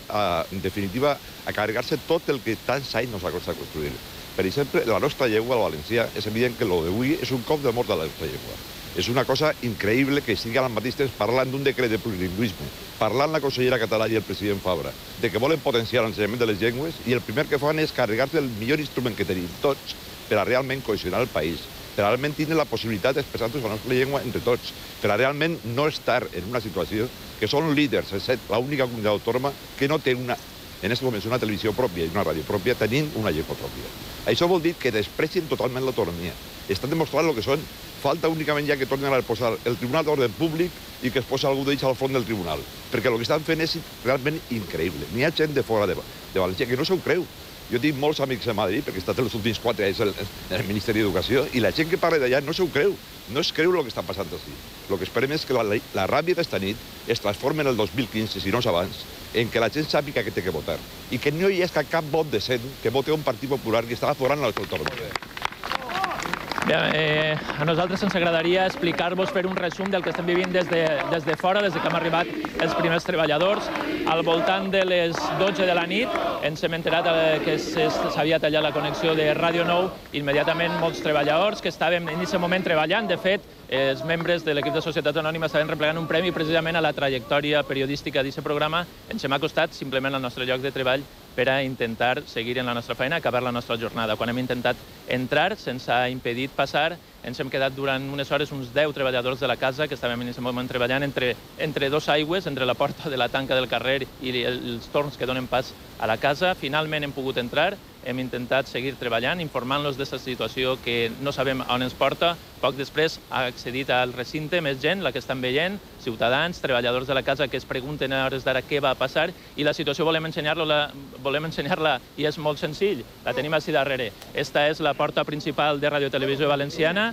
en definitiva, a carregar-se tot el que tants anys no s'ha construït. Per exemple, la nostra llengua, el valencià, és evident que el d'avui és un cop de mort de la nostra llengua. És una cosa increïble que estigui al mateix temps parlant d'un decret de plurilingüisme, parlant la consellera Català i el president Fabra, de que volen potenciar l'ensenyament de les llengües i el primer que fan és carregar-se el millor instrument que tenim tots per a realment cohesionar el país, per a realment tenir la possibilitat d'expressar-nos la nostra llengua entre tots, per a realment no estar en una situació que són líders, l'única comunitat autònoma que no té en aquests moments una televisió pròpia i una ràdio pròpia tenint una llengua pròpia. Això vol dir que desprecien totalment l'autonomia, estan demostrant el que són. Falta únicament ja que tornen a posar el Tribunal d'Ordre Públic i que es posa algú d'ells al front del tribunal. Perquè el que estan fent és realment increïble. N'hi ha gent de fora de València que no s'ho creu. Jo tinc molts amics a Madrid, perquè he estat els últims 4 anys en el Ministeri d'Educació, i la gent que parla d'allà no s'ho creu. No es creu el que està passant així. El que esperem és que la ràbia d'esta nit es transformi en el 2015, si no és abans, en què la gent sàpiga que té que votar. I que no hi hagi cap vot decent que vote un Partit Popular que està aforant els autònoms. A nosaltres ens agradaria explicar-vos, fer un resum del que estem vivint des de fora, des que hem arribat els primers treballadors. Al voltant de les 12 de la nit ens hem enterat que s'havia tallat la connexió de Ràdio Nou. Immediatament molts treballadors que estàvem en aquest moment treballant. De fet, els membres de l'equip de Societat Anònima estaven replegant un premi precisament a la trajectòria periodística d'aquest programa. Ens hem acostat simplement al nostre lloc de treball per a intentar seguir en la nostra feina, acabar la nostra jornada. Quan hem intentat entrar, se'ns ha impedit passar. Ens hem quedat durant unes hores uns 10 treballadors de la casa que estàvem en aquest moment treballant entre dos aigües, entre la porta de la tanca del carrer i els torns que donen pas a la casa. Finalment hem pogut entrar, hem intentat seguir treballant, informant-los d'aquesta situació que no sabem on ens porta. Poc després ha accedit al recinte més gent, la que estan veient, ciutadans, treballadors de la casa que es pregunten a hores d'ara què va passar, i la situació volem ensenyar-la i és molt senzill. La tenim així darrere. Esta és la porta principal de Radio Televisió Valenciana.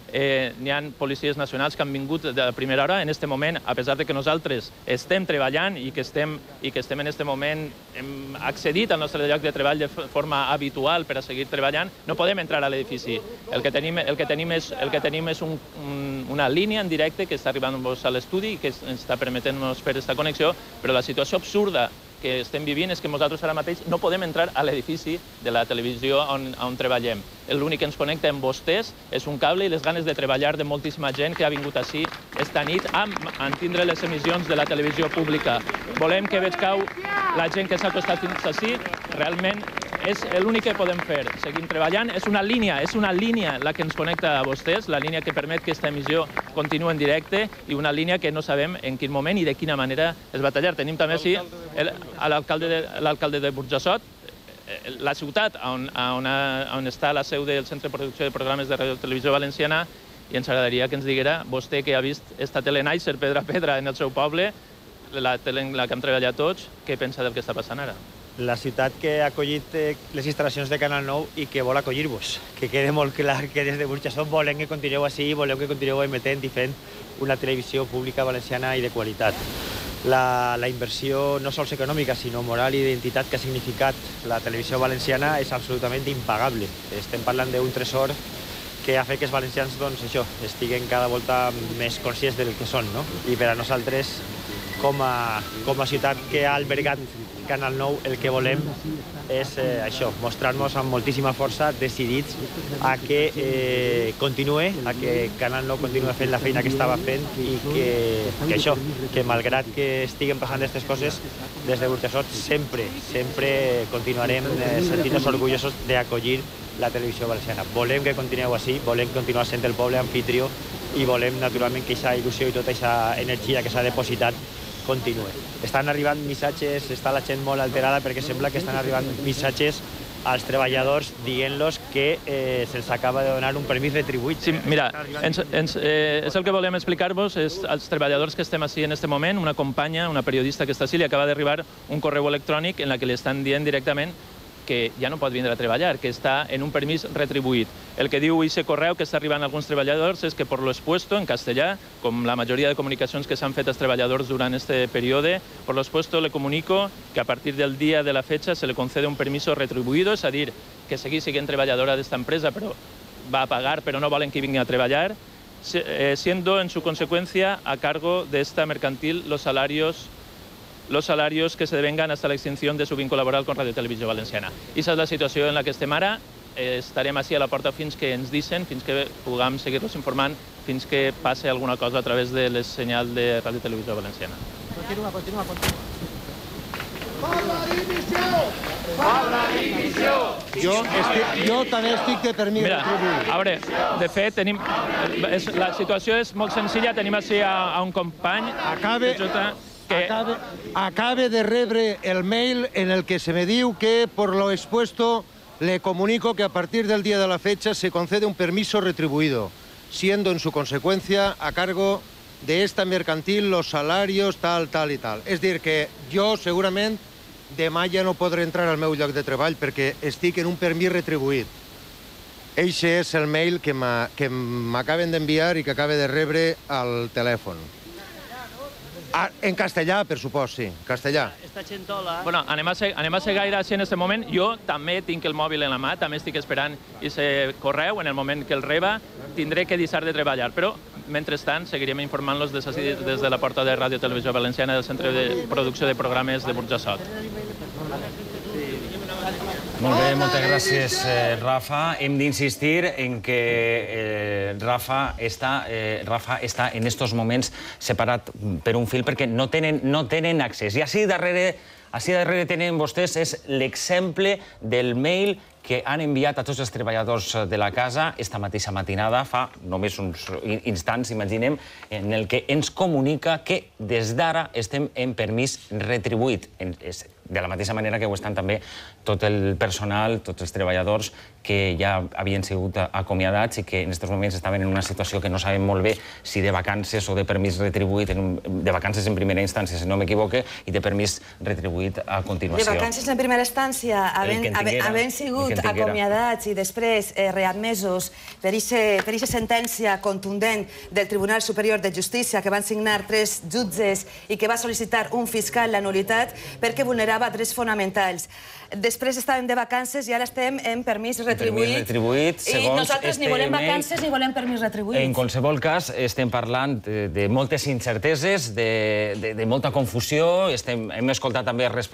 N'hi ha policies nacionals que han vingut de primera hora. En aquest moment, a pesar de que nosaltres estem treballant i que estem en aquest moment, hem accedit al nostre lloc de treball de forma habitual per a seguir treballant, no podem entrar a l'edifici. El que tenim és una línia en directe que està arribant-nos a l'estudi i que ens està permetent-nos fer aquesta connexió, però la situació absurda que estem vivint és que nosaltres ara mateix no podem entrar a l'edifici de la televisió on treballem. L'únic que ens connecta amb vostès és un cable i les ganes de treballar de moltíssima gent que ha vingut així esta nit a entendre les emissions de la televisió pública. Volem que vegeu la gent que s'ha acostat fins així. Realment és l'únic que podem fer. Seguim treballant. És una línia la que ens connecta a vostès, la línia que permet que aquesta emissió continuï en directe i una línia que no sabem en quin moment i de quina manera es va tallar. Tenim també així l'alcalde de Burjassot, la ciutat on està la seu del Centre de Producció de Programes de Radio Televisió Valenciana, i ens agradaria que ens diguera, vostè que ha vist esta tele nàixer pedra a pedra en el seu poble, la tele en la que hem treballat tots, què pensa del que està passant ara? La ciutat que ha acollit les instal·lacions de Canal 9 i que vol acollir-vos. Que quede molt clar que des de Burjassot volem que continueu així, volem que continueu emetent i fent una televisió pública valenciana i de qualitat. La inversió no sols econòmica, sinó moral i d'identitat que ha significat la televisió valenciana és absolutament impagable. Estem parlant d'un tresor que ha fet que els valencians estiguen cada volta més conscients del que són. I per a nosaltres, com a ciutat que ha albergat Canal 9, el que volem és això, mostrar-nos amb moltíssima força decidits a que continuï, a que Canal 9 continuï fent la feina que estava fent i que malgrat que estiguen passant aquestes coses, des de Burjassot sempre continuarem sentint-nos orgullosos d'acollir la televisió valenciana. Volem que continueu així, volem continuar sent el poble anfitrió i volem, naturalment, que aquesta il·lusió i tota aquesta energia que s'ha depositat continue. Estan arribant missatges, està la gent molt alterada perquè sembla que estan arribant missatges als treballadors dient-los que se'ls acaba de donar un permís retribuït. Sí, mira, és el que volem explicar-vos, és als treballadors que estem així en aquest moment, una companya, una periodista que està així, li acaba d'arribar un correu electrònic en la que li estan dient directament que ja no pot vindre a treballar, que està en un permís retribuït. El que diu aquest correu que està arribant a alguns treballadors és que por lo expuesto, en castellà, com la majoria de comunicacions que s'han fet als treballadors durant este període, por lo expuesto le comunico que a partir del día de la fecha se le concede un permiso retribuïdo, és a dir, que seguís sent treballadora d'esta empresa, però va a pagar, però no volen que vingui a treballar, siendo en su consecuencia a cargo de esta mercantil los salarios que se devengan hasta la extinción de su vínculo laboral con Radio Televisió Valenciana. I esa és la situació en la que estem ara. Estarem així a la porta fins que ens dicen, fins que puguem seguir-los informant, fins que passe alguna cosa a través de les senyals de Radio Televisió Valenciana. Continua. Jo també estic de permís. Mira, a veure, de fet, la situació és molt senzilla. Tenim així a un company... Acabe de rebre el mail en el que se me diu que por lo expuesto Le comunico que a partir del día de la fecha se concede un permiso retribuido, siendo en su consecuencia a cargo de esta mercantil los salarios tal, tal i tal. És dir, que jo segurament demà ja no podré entrar al meu lloc de treball perquè estic en un permís retribuït. Eixe és el mail que m'acaben d'enviar i que acaba de rebre al telèfon. En castellà, per supost, sí, castellà. Esta xentola... Bueno, anem a ser gaire així en aquest moment. Jo també tinc el mòbil en la mà, també estic esperant aquest correu. En el moment que el reba tindré que deixar de treballar, però mentrestant seguirem informant-los des de la porta de Ràdio Televisió Valenciana del Centre de Producció de Programes de Burjassot. Molt bé, moltes gràcies, Rafa. Hem d'insistir en que Rafa està en estos moments separat per un fil perquè no tenen accés. I així darrere tenen vostès és l'exemple del mail que han enviat a tots els treballadors de la casa esta mateixa matinada, fa només uns instants, imaginem, en el que ens comunica que des d'ara estem en permís retribuït. De la mateixa manera que ho estan també tot el personal, tots els treballadors que ja havien sigut acomiadats i que en aquests moments estaven en una situació que no sabem molt bé si de vacances o de permís retribuït, de vacances en primera instància, si no m'equivoque, i de permís retribuït a continuació. De vacances en primera instància, havent sigut acomiadats i després readmesos per aquesta sentència contundent del Tribunal Superior de Justícia que van signar 3 jutges i que va sol·licitar un fiscal la nul·litat perquè vulnerava drets fonamentals. Després estàvem de vacances i ara estem en permís retribuït. I nosaltres ni volem vacances ni volem permís retribuït. En qualsevol cas, estem parlant de moltes incerteses, de molta confusió. Hem escoltat també els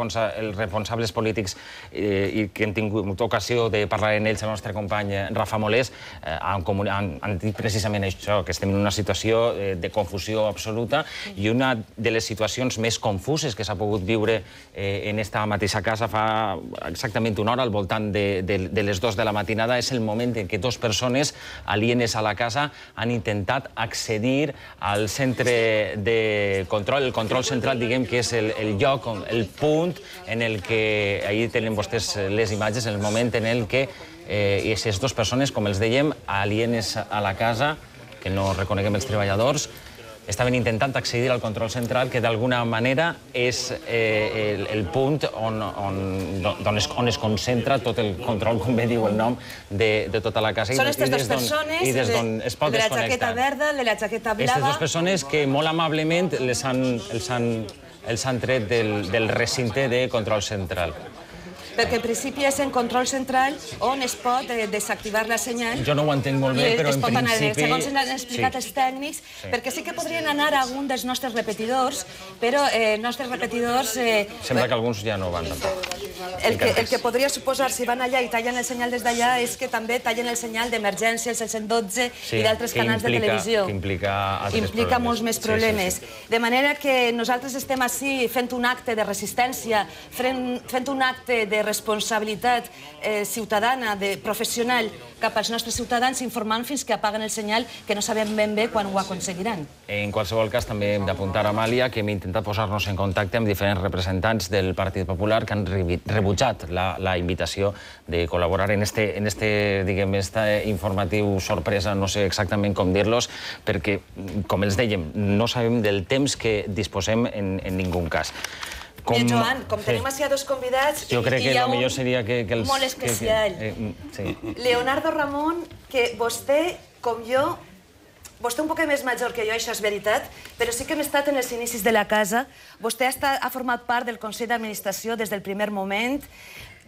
responsables polítics i que hem tingut ocasió de parlar amb ells, el nostre company Rafa Molés, han dit precisament això, que estem en una situació de confusió absoluta i una de les situacions més confuses que s'ha pogut viure en esta mateixa casa fa exactament una hora, al voltant de les 2 de la matinada, és el moment en què 2 persones alienes a la casa han intentat accedir al centre de control, el control central, diguem que és el lloc, el punt en el que, ahir tenen vostès les imatges, el moment en el que aquestes 2 persones, com els dèiem, alienes a la casa, que no reconeguem els treballadors, estaven intentant accedir al control central, que d'alguna manera és el punt on es concentra tot el control, com bé diu el nom, de tota la casa. Són aquestes 2 persones, el de la jaqueta verda, el de la jaqueta blava... Aquestes 2 persones que molt amablement els han tret del recinte de control central. Perquè en principi és en control central on es pot desactivar la senyal. Jo no ho entenc molt bé, però en principi... Segons ens han explicat els tècnics, perquè sí que podrien anar a algun dels nostres repetidors, però els nostres repetidors... Sembla que alguns ja no van tampoc. El que podria suposar, si van allà i tallen el senyal des d'allà, és que també tallen el senyal d'emergència, el 112 i d'altres canals de televisió. Que implica altres problemes. Implica molts més problemes. De manera que nosaltres estem ací fent un acte de resistència, fent un acte de responsabilitat ciutadana, professional, cap als nostres ciutadans, informant fins que apaguen el senyal, que no sabem ben bé quan ho aconseguiran. En qualsevol cas, també hem d'apuntar a Amàlia que hem intentat posar-nos en contacte amb diferents representants del Partit Popular que han rebutjat la invitació de col·laborar en este informatiu sorpresa, no sé exactament com dir-los, perquè, com els dèiem, no sabem del temps que disposem en ningú cas. Joan, com tenim així a 2 convidats, jo crec que el millor seria que els... Molt especial. Leonardo Ramon, que vostè, com jo, vostè un poc més major que jo, això és veritat, però sí que hem estat en els inicis de la casa. Vostè ha format part del Consell d'Administració des del primer moment,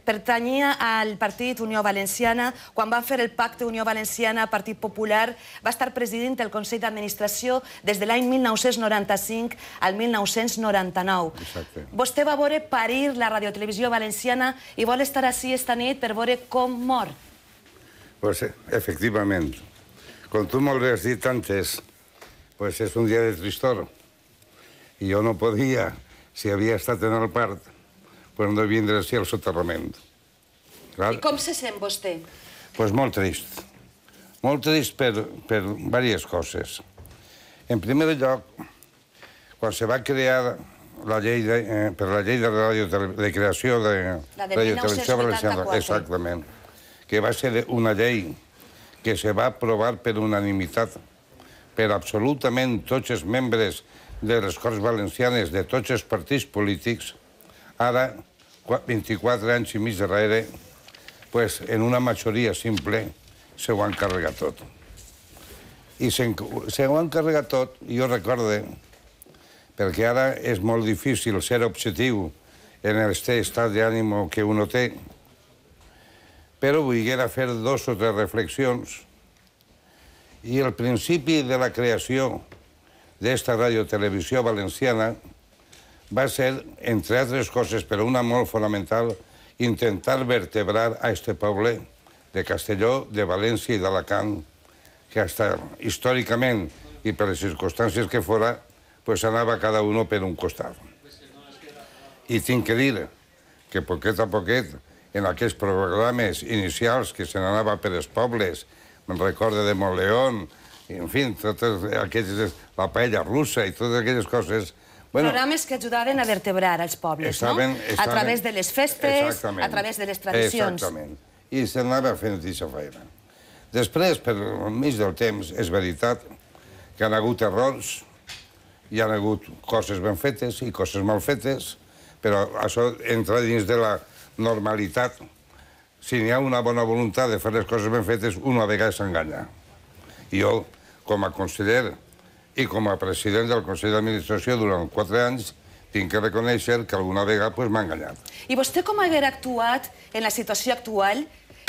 pertanyia al Partit Unió Valenciana. Quan van fer el pacte Unió Valenciana-Partit Popular, va estar presidint el Consell d'Administració des de l'any 1995 al 1999. Exacte. Vostè va veure parir la radiotelevisió valenciana i vol estar ací esta nit per veure com mor. Pues efectivament. Com tu molt bé has dit antes, pues és un dia de tristor. I jo no podia, si havia estat en el part, pues no vindre així al soterrament. I com se sent vostè? Pues molt trist. Molt trist per diverses coses. En primer lloc, quan se va crear la llei de creació de Radio Televisió Valenciana, exactament, que va ser una llei que se va aprovar per unanimitat per absolutament tots els membres de les Corts Valencianes de tots els partits polítics, ara, 24 anys i mig darrere, en una majoria simple, se ho han carregat tot. I se ho han carregat tot, i jo recorde, perquè ara és molt difícil ser objectiu en aquest estat d'ànim que uno té, però volguera fer 2 o 3 reflexions. I el principi de la creació d'esta radiotelevisió valenciana va ser, entre altres coses, però una molt fonamental, intentar vertebrar a este poble de Castelló, de València i d'Alacant, que històricament i per les circumstàncies que fora, anava cada un per un costat. I tinc que dir que poquet a poquet, en aquests programes inicials que se n'anava per els pobles, me'n recordo de Montleón, en fi, la paella russa i totes aquelles coses. Programes que ajudaven a vertebrar els pobles, no? A través de les festes, a través de les tradicions. Exactament. I s'anava fent aquesta feina. Després, per mig del temps, és veritat que han hagut errors, hi han hagut coses ben fetes i coses mal fetes, però això entra dins de la normalitat. Si n'hi ha una bona voluntat de fer les coses ben fetes, una vegada s'enganya. Jo, com a conseller i com a president del Consell d'Administració durant 4 anys, tinc que reconèixer que alguna vegada m'ha enganyat. I vostè com haguera actuat en la situació actual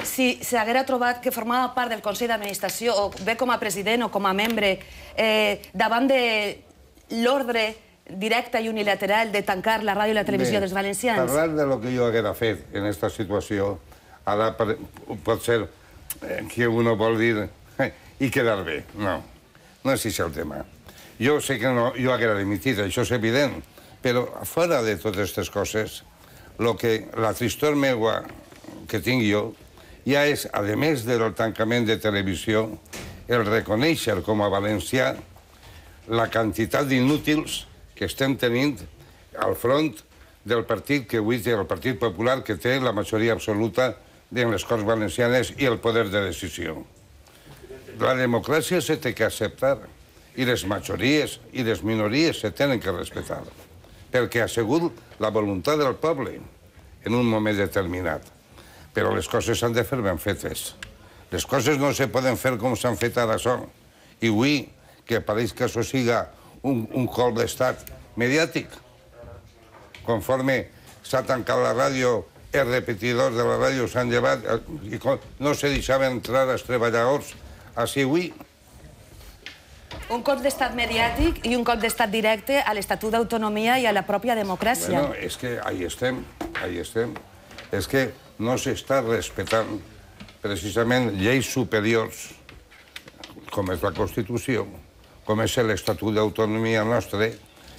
si s'haguera trobat que formava part del Consell d'Administració, o bé com a president o com a membre, davant de l'ordre directe i unilateral de tancar la ràdio i la televisió dels valencians? Parlar de lo que jo haguera fet en aquesta situació, ara pot ser que uno vol dir i quedar bé. No, no és això el tema. Jo sé que jo haguera dimitit, això és evident, però fora de totes aquestes coses, la tristor meua que tinc jo ja és, a més del tancament de televisió, el reconèixer com a valencià la quantitat d'inútils que estem tenint al front del partit que avui té el Partit Popular, que té la majoria absoluta en les Corts Valencianes i el poder de decisió. La democràcia se té que acceptar i les majories i les minories se tenen que respectar, perquè ha sigut la voluntat del poble en un moment determinat. Però les coses s'han de fer ben fetes. Les coses no se poden fer com s'han fet ara això. I avui, que pareix que això siga un colp d'estat mediàtic. Conforme s'ha tancat la ràdio, els repetidors de la ràdio s'han llevat i no se deixaven entrar els treballadors així avui. Un cop d'estat mediàtic i un cop d'estat directe a l'Estatut d'Autonomia i a la pròpia democràcia. Bueno, és que ahí estem, ahí estem. És que no s'està respectant precisament lleis superiors, com és la Constitució, com és l'Estatut d'Autonomia nostre,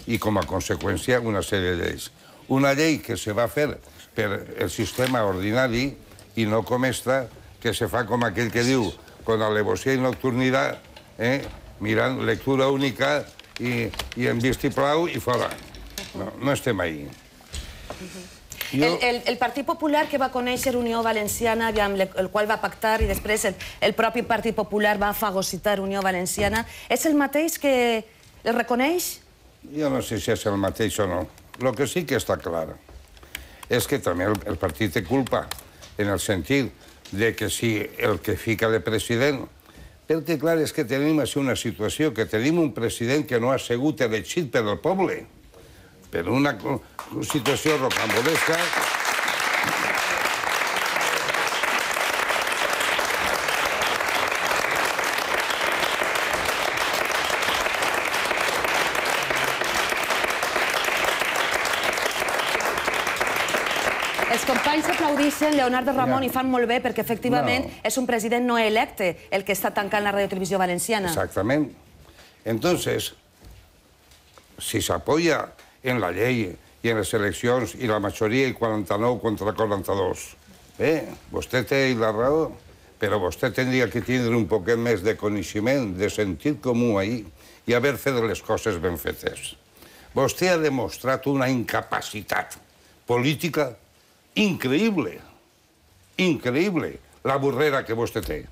i com a conseqüència una sèrie de lleis. Una llei que se va fer per el sistema ordinari i no com esta, que se fa com aquell que diu, con alevosía y nocturnidad, mirant lectura única i en vistiplau i fora. No estem ahí. El Partit Popular que va conèixer Unió Valenciana, amb el qual va pactar, i després el propi Partit Popular va fagocitar Unió Valenciana, és el mateix que el reconeix? Jo no sé si és el mateix o no. El que sí que està clar és que també el partit té culpa, en el sentit de que si el que fica de president... Perquè, clar, és que tenim així una situació, que tenim un president que no ha sigut elegit per el poble, per una situació rocambolesca. Els companys aplaudeixen Leonardo Ramon i fan molt bé perquè efectivament és un president no electe el que està tancant la radiotelevisió valenciana. Exactament. Entonces, si s'apoya en la llei i en les eleccions i la majoria i 49 contra 42, vostè té la raó, però vostè tindria que tindre un poquet més de coneixement, de sentit comú ahir i haver fet les coses ben fetes. Vostè ha demostrat una incapacitat política increïble, increïble. la burrera que vostè té.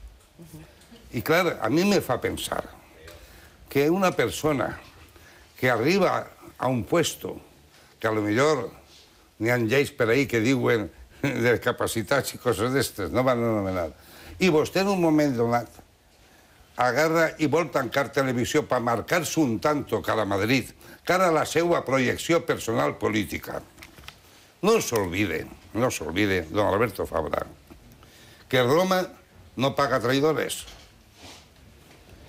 I clar, a mi me fa pensar que una persona que arriba a un puesto que a lo millor n'hi ha lleis per ahí que diuen de capacitats i coses d'estes, no van anomenar, i vostè en un moment donat agarra i vol tancar televisió per marcar-se un tanto cara a Madrid, cara a la seva projecció personal política. No s'olvide, don Alberto Fabra, que Roma no paga traïdores.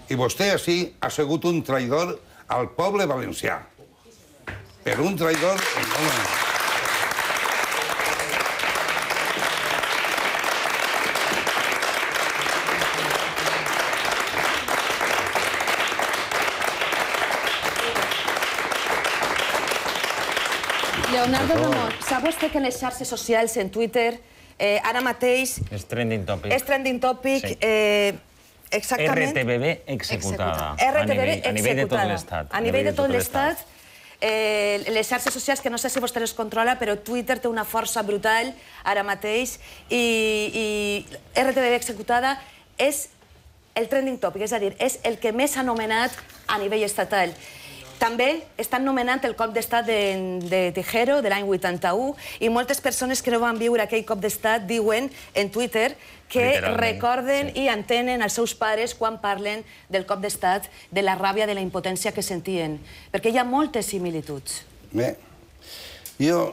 I vostè així ha sigut un traïdor al poble valencià. Però un traïdor... Leonardo Ramon, sap vostè que en les xarxes socials, en Twitter, ara mateix... És trending topic. És trending topic, exactament... RTBB executada. RTBB a nivell de tot l'Estat. A nivell de tot l'Estat. Les xarxes socials, que no sé si vostè les controla, però Twitter té una força brutal ara mateix i RTBB executada és el trending topic, és a dir, és el que més s'ha anomenat a nivell estatal. També estan nomenant el cop d'estat de Tejero, de l'any 81, i moltes persones que no van viure aquell cop d'estat diuen en Twitter que recorden i entenen els seus pares quan parlen del cop d'estat, de la ràbia, de la impotència que sentien, perquè hi ha moltes similituds. Bé, jo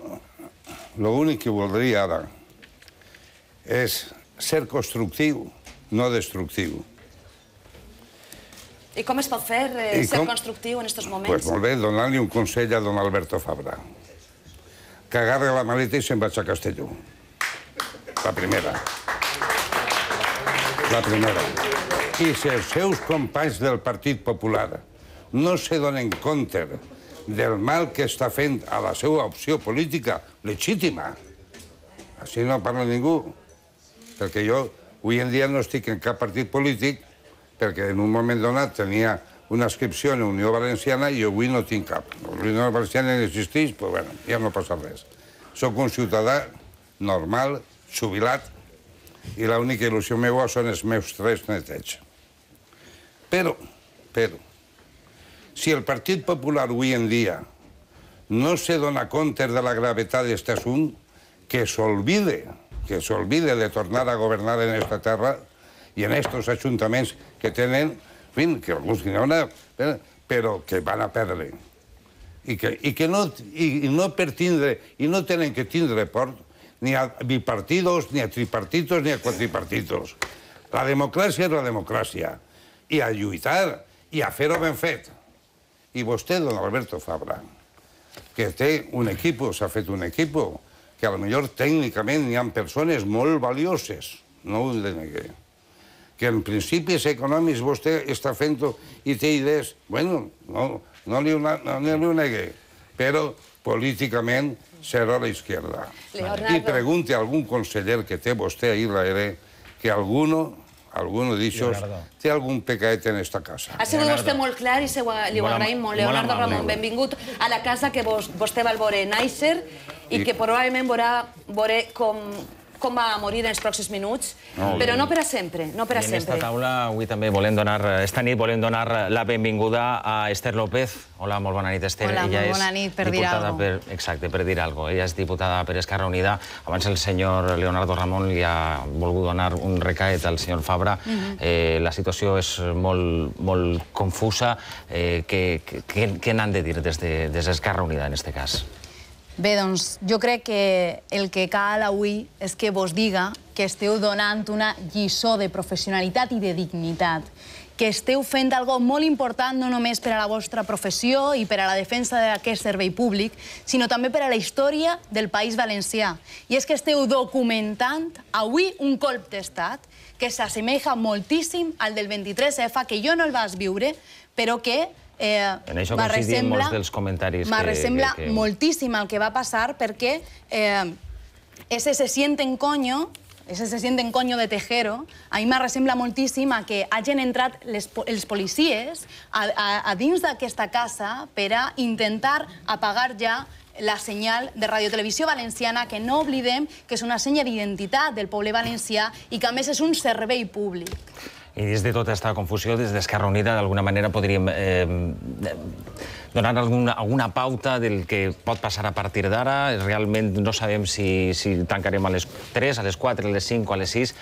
l'únic que voldria ara és ser constructiu, no destructiu. I com es pot fer ser constructiu en aquests moments? Doncs molt bé, donant-li un consell a don Alberto Fabra. Que agarre la maleta i se'n vaig a Castelló. La primera. La primera. I si els seus companys del Partit Popular no se donen compte del mal que està fent a la seva opció política legítima, així no parla ningú. Perquè jo, avui en dia, no estic en cap partit polític, perquè en un moment donat tenia una inscripció en Unió Valenciana i avui no tinc cap. La Unió Valenciana no existeix, però bueno, ja no passa res. Soc un ciutadà normal, jubilat, i l'única il·lusió meva són els meus 3 netets. Però, si el Partit Popular avui en dia no se dona compte de la gravetat d'aquest assumpte, que s'olvide de tornar a governar en aquesta terra i en aquests ajuntaments que tenen, que alguns n'hi ha, però que van a perdre. I no per tindre, i no tenen que tindre por ni a bipartidos, ni a tripartitos, ni a quadripartitos. La democràcia és la democràcia. I a lluitar, i a fer-ho ben fet. I vostè, don Alberto Fabra, que té un equip, s'ha fet un equip, que potser tècnicament hi ha persones molt valioses, no ho denegué, que en principis econòmics vostè està fent-ho i té idees, bueno, no li ho negué, però políticament serà a la izquierda. I pregunti a algun conseller que té vostè ahí darrere que alguno d'aixòs té algun pecaet en esta casa. Ha sigut vostè molt clar i li ho agraïm molt. Leonardo Ramon, benvingut a la casa que vostè va veure néixer i que probablement veurà com va morir en els pròxims minuts, però no per a sempre, no per a sempre. I en aquesta taula avui també volem donar, esta nit volem donar la benvinguda a Esther López. Hola, molt bona nit, Esther. Hola, molt bona nit, per dir alguna cosa. Exacte, per dir alguna cosa. Ella és diputada per Esquerra Unida. Abans el senyor Leonardo Ramon li ha volgut donar un recaet al senyor Fabra. La situació és molt confusa. Què n'han de dir des d'Esquerra Unida, en aquest cas? Bé, doncs, jo crec que el que cal avui és que vos diga que esteu donant una lliçó de professionalitat i de dignitat, que esteu fent algo molt important no només per a la vostra professió i per a la defensa d'aquest servei públic, sinó també per a la història del País Valencià. I és que esteu documentant avui un colp d'estat que s'assemeja moltíssim al del 23F, que jo no el vaig viure, però que en això coincidim molts dels comentaris. M'assembla moltíssim el que va passar perquè ese se sienten coño de Tejero, a mi m'assembla moltíssim a que hagin entrat els policies a dins d'aquesta casa per a intentar apagar ja la senyal de Radiotelevisió Valenciana, que no oblidem que és una senya d'identitat del poble valencià i que a més és un servei públic. I des de tota aquesta confusió, des d'Esquerra Unida, d'alguna manera podríem donar alguna pauta del que pot passar a partir d'ara. Realment no sabem si tancarem a les 3, a les 4, a les 5 o a les 6.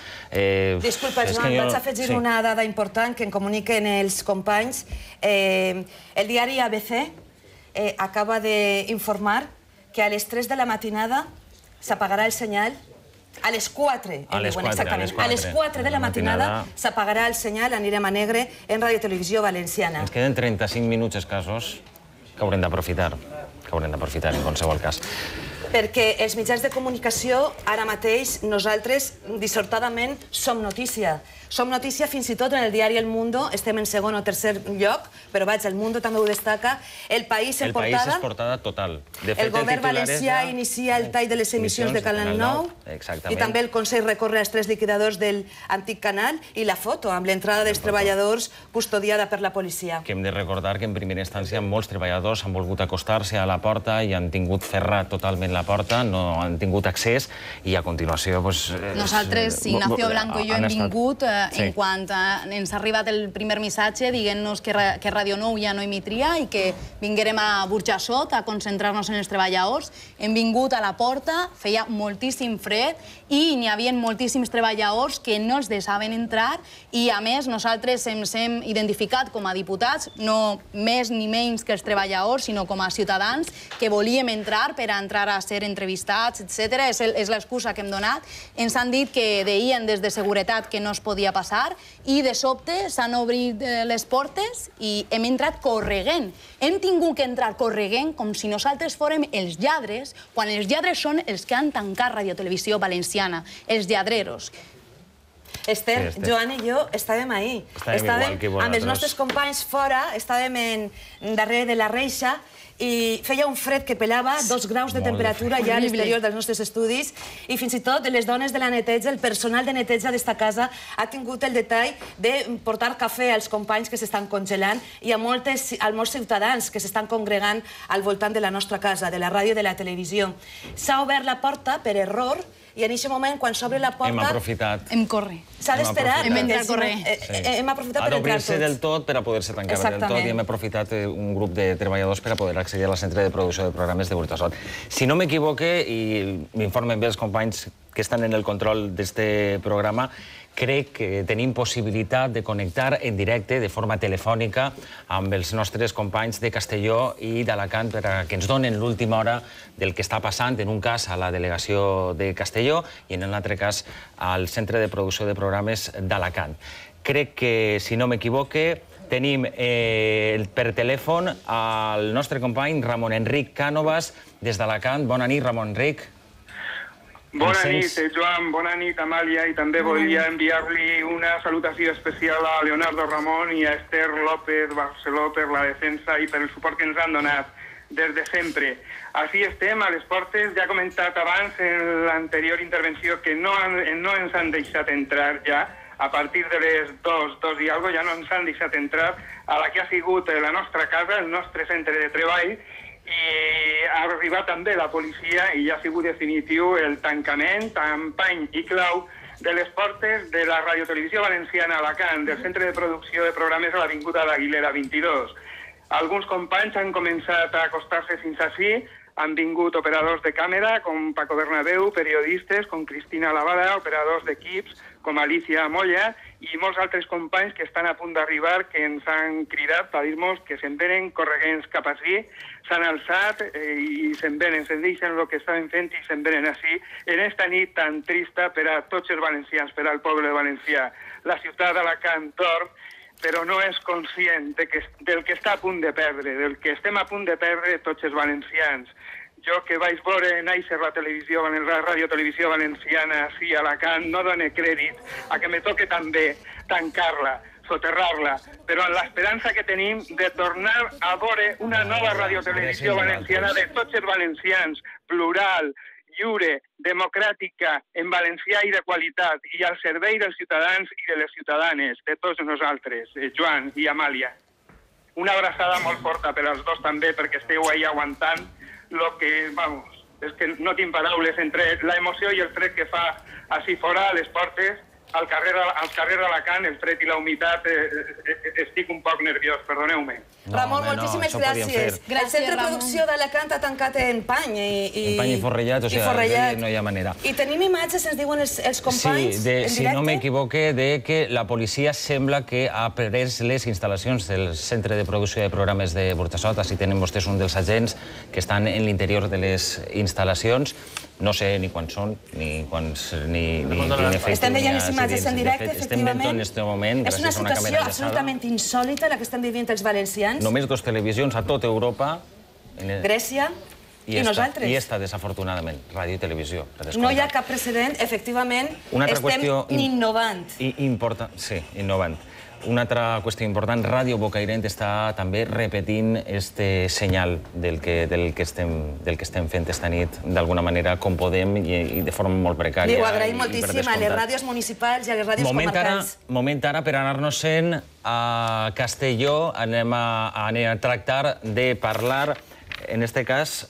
Disculpa, Joan, vaig afegir una dada important que em comuniquen els companys. El diari ABC acaba d'informar que a les 3 de la matinada s'apagarà el senyal. A les 4, a les 4 de la matinada s'apagarà el senyal, anirem a negre en Radiotelevisió Valenciana. Ens queden 35 minuts escassos que haurem d'aprofitar en qualsevol cas. Perquè els mitjans de comunicació, ara mateix, nosaltres, dissortadament, som notícia. Som notícia fins i tot en el diari El Mundo, estem en segon o tercer lloc, però vaig, El Mundo també ho destaca. El País en portada. El País és portada total. El govern valencià inicia el tall de les emissions de Canal 9 i també el Consell recorre als 3 liquidadors del antic canal i la foto amb l'entrada dels treballadors custodiada per la policia. Que hem de recordar que en primera instància molts treballadors han volgut acostar-se a la porta i han tingut ferrat totalment la porta, no han tingut accés i a continuació... Nosaltres, Ignacio Blanco i jo, hem vingut en quan ens ha arribat el primer missatge dient-nos que Radio 9 ja no emetria i que vinguérem a Burjassot a concentrar-nos en els treballadors. Hem vingut a la porta, feia moltíssim fred i n'hi havia moltíssims treballadors que no els deixaven entrar i, a més, nosaltres ens hem identificat com a diputats, no més ni menys que els treballadors, sinó com a ciutadans que volíem entrar per entrar a ser entrevistats, etc. És l'excusa que hem donat. Ens han dit que deien des de seguretat que no es podia passar i de sobte s'han obrit les portes i hem entrat corregent. Hem tingut que entrar corregent com si nosaltres fórem els lladres, quan els lladres són els que han tancat Radiotelevisió Valenciana, els lladreros. Esther, Joan i jo estàvem ahí. Estàvem amb els nostres companys fora, estàvem darrere de la reixa i feia un fred que pelava, 2 graus de temperatura ja a l'exterior dels nostres estudis i fins i tot les dones de la neteja, el personal de neteja d'esta casa ha tingut el detall de portar cafè als companys que s'estan congelant i a molts ciutadans que s'estan congregant al voltant de la nostra casa, de la ràdio i de la televisió. S'ha obert la porta per error i en aquest moment, quan s'obre la porta... Hem aprofitat. Hem corre. S'ha d'esperar. Hem entrat corre. Hem aprofitat per entrar tots. Ha d'obrir-se del tot per a poder-se tancar del tot i hem aprofitat un grup de treballadors per a poder accedir al centre de producció de programes de Burjassot. Si no m'equivoque, i m'informen bé els companys que estan en el control d'aquest programa, crec que tenim possibilitat de connectar en directe, de forma telefònica, amb els nostres companys de Castelló i d'Alacant per a que ens donen l'última hora del que està passant, en un cas a la delegació de Castelló i en un altre cas al centre de producció de programes d'Alacant. Crec que, si no m'equivoque, tenim per telèfon el nostre company Ramon Enric Cànovas des d'Alacant. Bona nit, Ramon Enric. Bona nit, Joan, bona nit, Amàlia, i també volia enviar-li una salutació especial a Leonardo Ramon i a Esther López Barceló per la defensa i per el suport que ens han donat des de sempre. Així estem a les portes. Ja he comentat abans en l'anterior intervenció que no ens han deixat entrar ja. A partir de les 2 i algo ja no ens han deixat entrar a la que ha sigut la nostra casa, el nostre centre de treball, i ha arribat també la policia i ja ha sigut definitiu el tancament amb pany i clau de les portes de la Radiotelevisió Valenciana a Alacant, del centre de producció de programes a l'Avinguda d'Aguilera 22. Alguns companys han començat a acostar-se fins ací, han vingut operadors de càmera com Paco Bernabéu, periodistes com Cristina Lavada, operadors d'equips com Alicia Molla i molts altres companys que estan a punt d'arribar que ens han cridat per dir-nos que se'n venen correguents cap ací, s'han alçat i se'n venen, se'n deixen el que estaven fent i se'n venen ací en esta nit tan trista per a tots els valencians, per al poble valencià. La ciutat d'Alacant dorm, però no és conscient del que està a punt de perdre, del que estem a punt de perdre tots els valencians. Jo que vaig veure néixer la Radiotelevisió Valenciana així a Alacant, no dono crèdit a que me toque també tancar-la, soterrar-la, però amb l'esperança que tenim de tornar a veure una nova Radiotelevisió Valenciana de tots els valencians, plural, lliure, democràtica, en valencià i de qualitat, i al servei dels ciutadans i de les ciutadanes, de tots nosaltres, Joan i Amàlia. Una abraçada molt forta per als dos també, perquè esteu ahí aguantant lo que, vamos, és que no tinc paraules entre la emoció i el fred que fa així fora a les portes, als carrers d'Alacant, el fred i la humitat, estic un poc nerviós, perdoneu-me. Ramon, moltíssimes gràcies. El Centre de Producció d'Alacant ha tancat en pany. En pany i forrellat, o sigui, no hi ha manera. I tenim imatges, ens diuen els companys, en directe? Si no m'equivoque, que la policia sembla que ha pres les instal·lacions del Centre de Producció de Programes de Burjassot. Així tenen vostès un dels agents que estan en l'interior de les instal·lacions. No sé ni quants són, ni quants... Estem veient les imatges en directe, efectivament. És una situació absolutament insòlita la que estem vivint els valencians. Només 2 televisions a tota Europa. Grècia i nosaltres. I esta, desafortunadament, ràdio i televisió. No hi ha cap precedent, efectivament, estem innovant. Sí, innovant. Una altra qüestió important, Ràdio Bocairent està també repetint este senyal del que estem fent esta nit, d'alguna manera, com podem i de forma molt precària. Ho agraïm moltíssim a les ràdios municipals i a les ràdios comarcals. Moment ara per anar-nos-en a Castelló, anem a tractar de parlar. En este cas,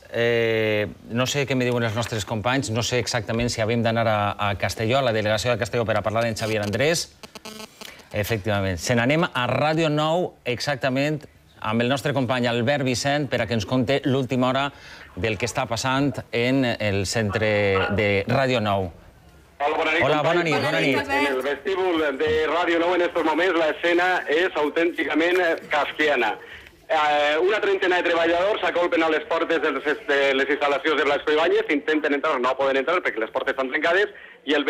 no sé què me diuen els nostres companys, no sé exactament si havíem d'anar a Castelló, a la delegació de Castelló, per a parlar d'en Xavier Andrés. Efectivament. Se n'anem a Ràdio 9, exactament, amb el nostre company Albert Vicent, per a que ens conti l'última hora del que està passant en el centre de Ràdio 9. Hola, bona nit. En el vestíbul de Ràdio 9 en estos moments la escena és autènticament kafkiana. Una trentena de treballadors s'acolpen a les portes de les instal·lacions de Blasco Ibáñez, intenten entrar, no poden entrar perquè les portes estan trencades, i el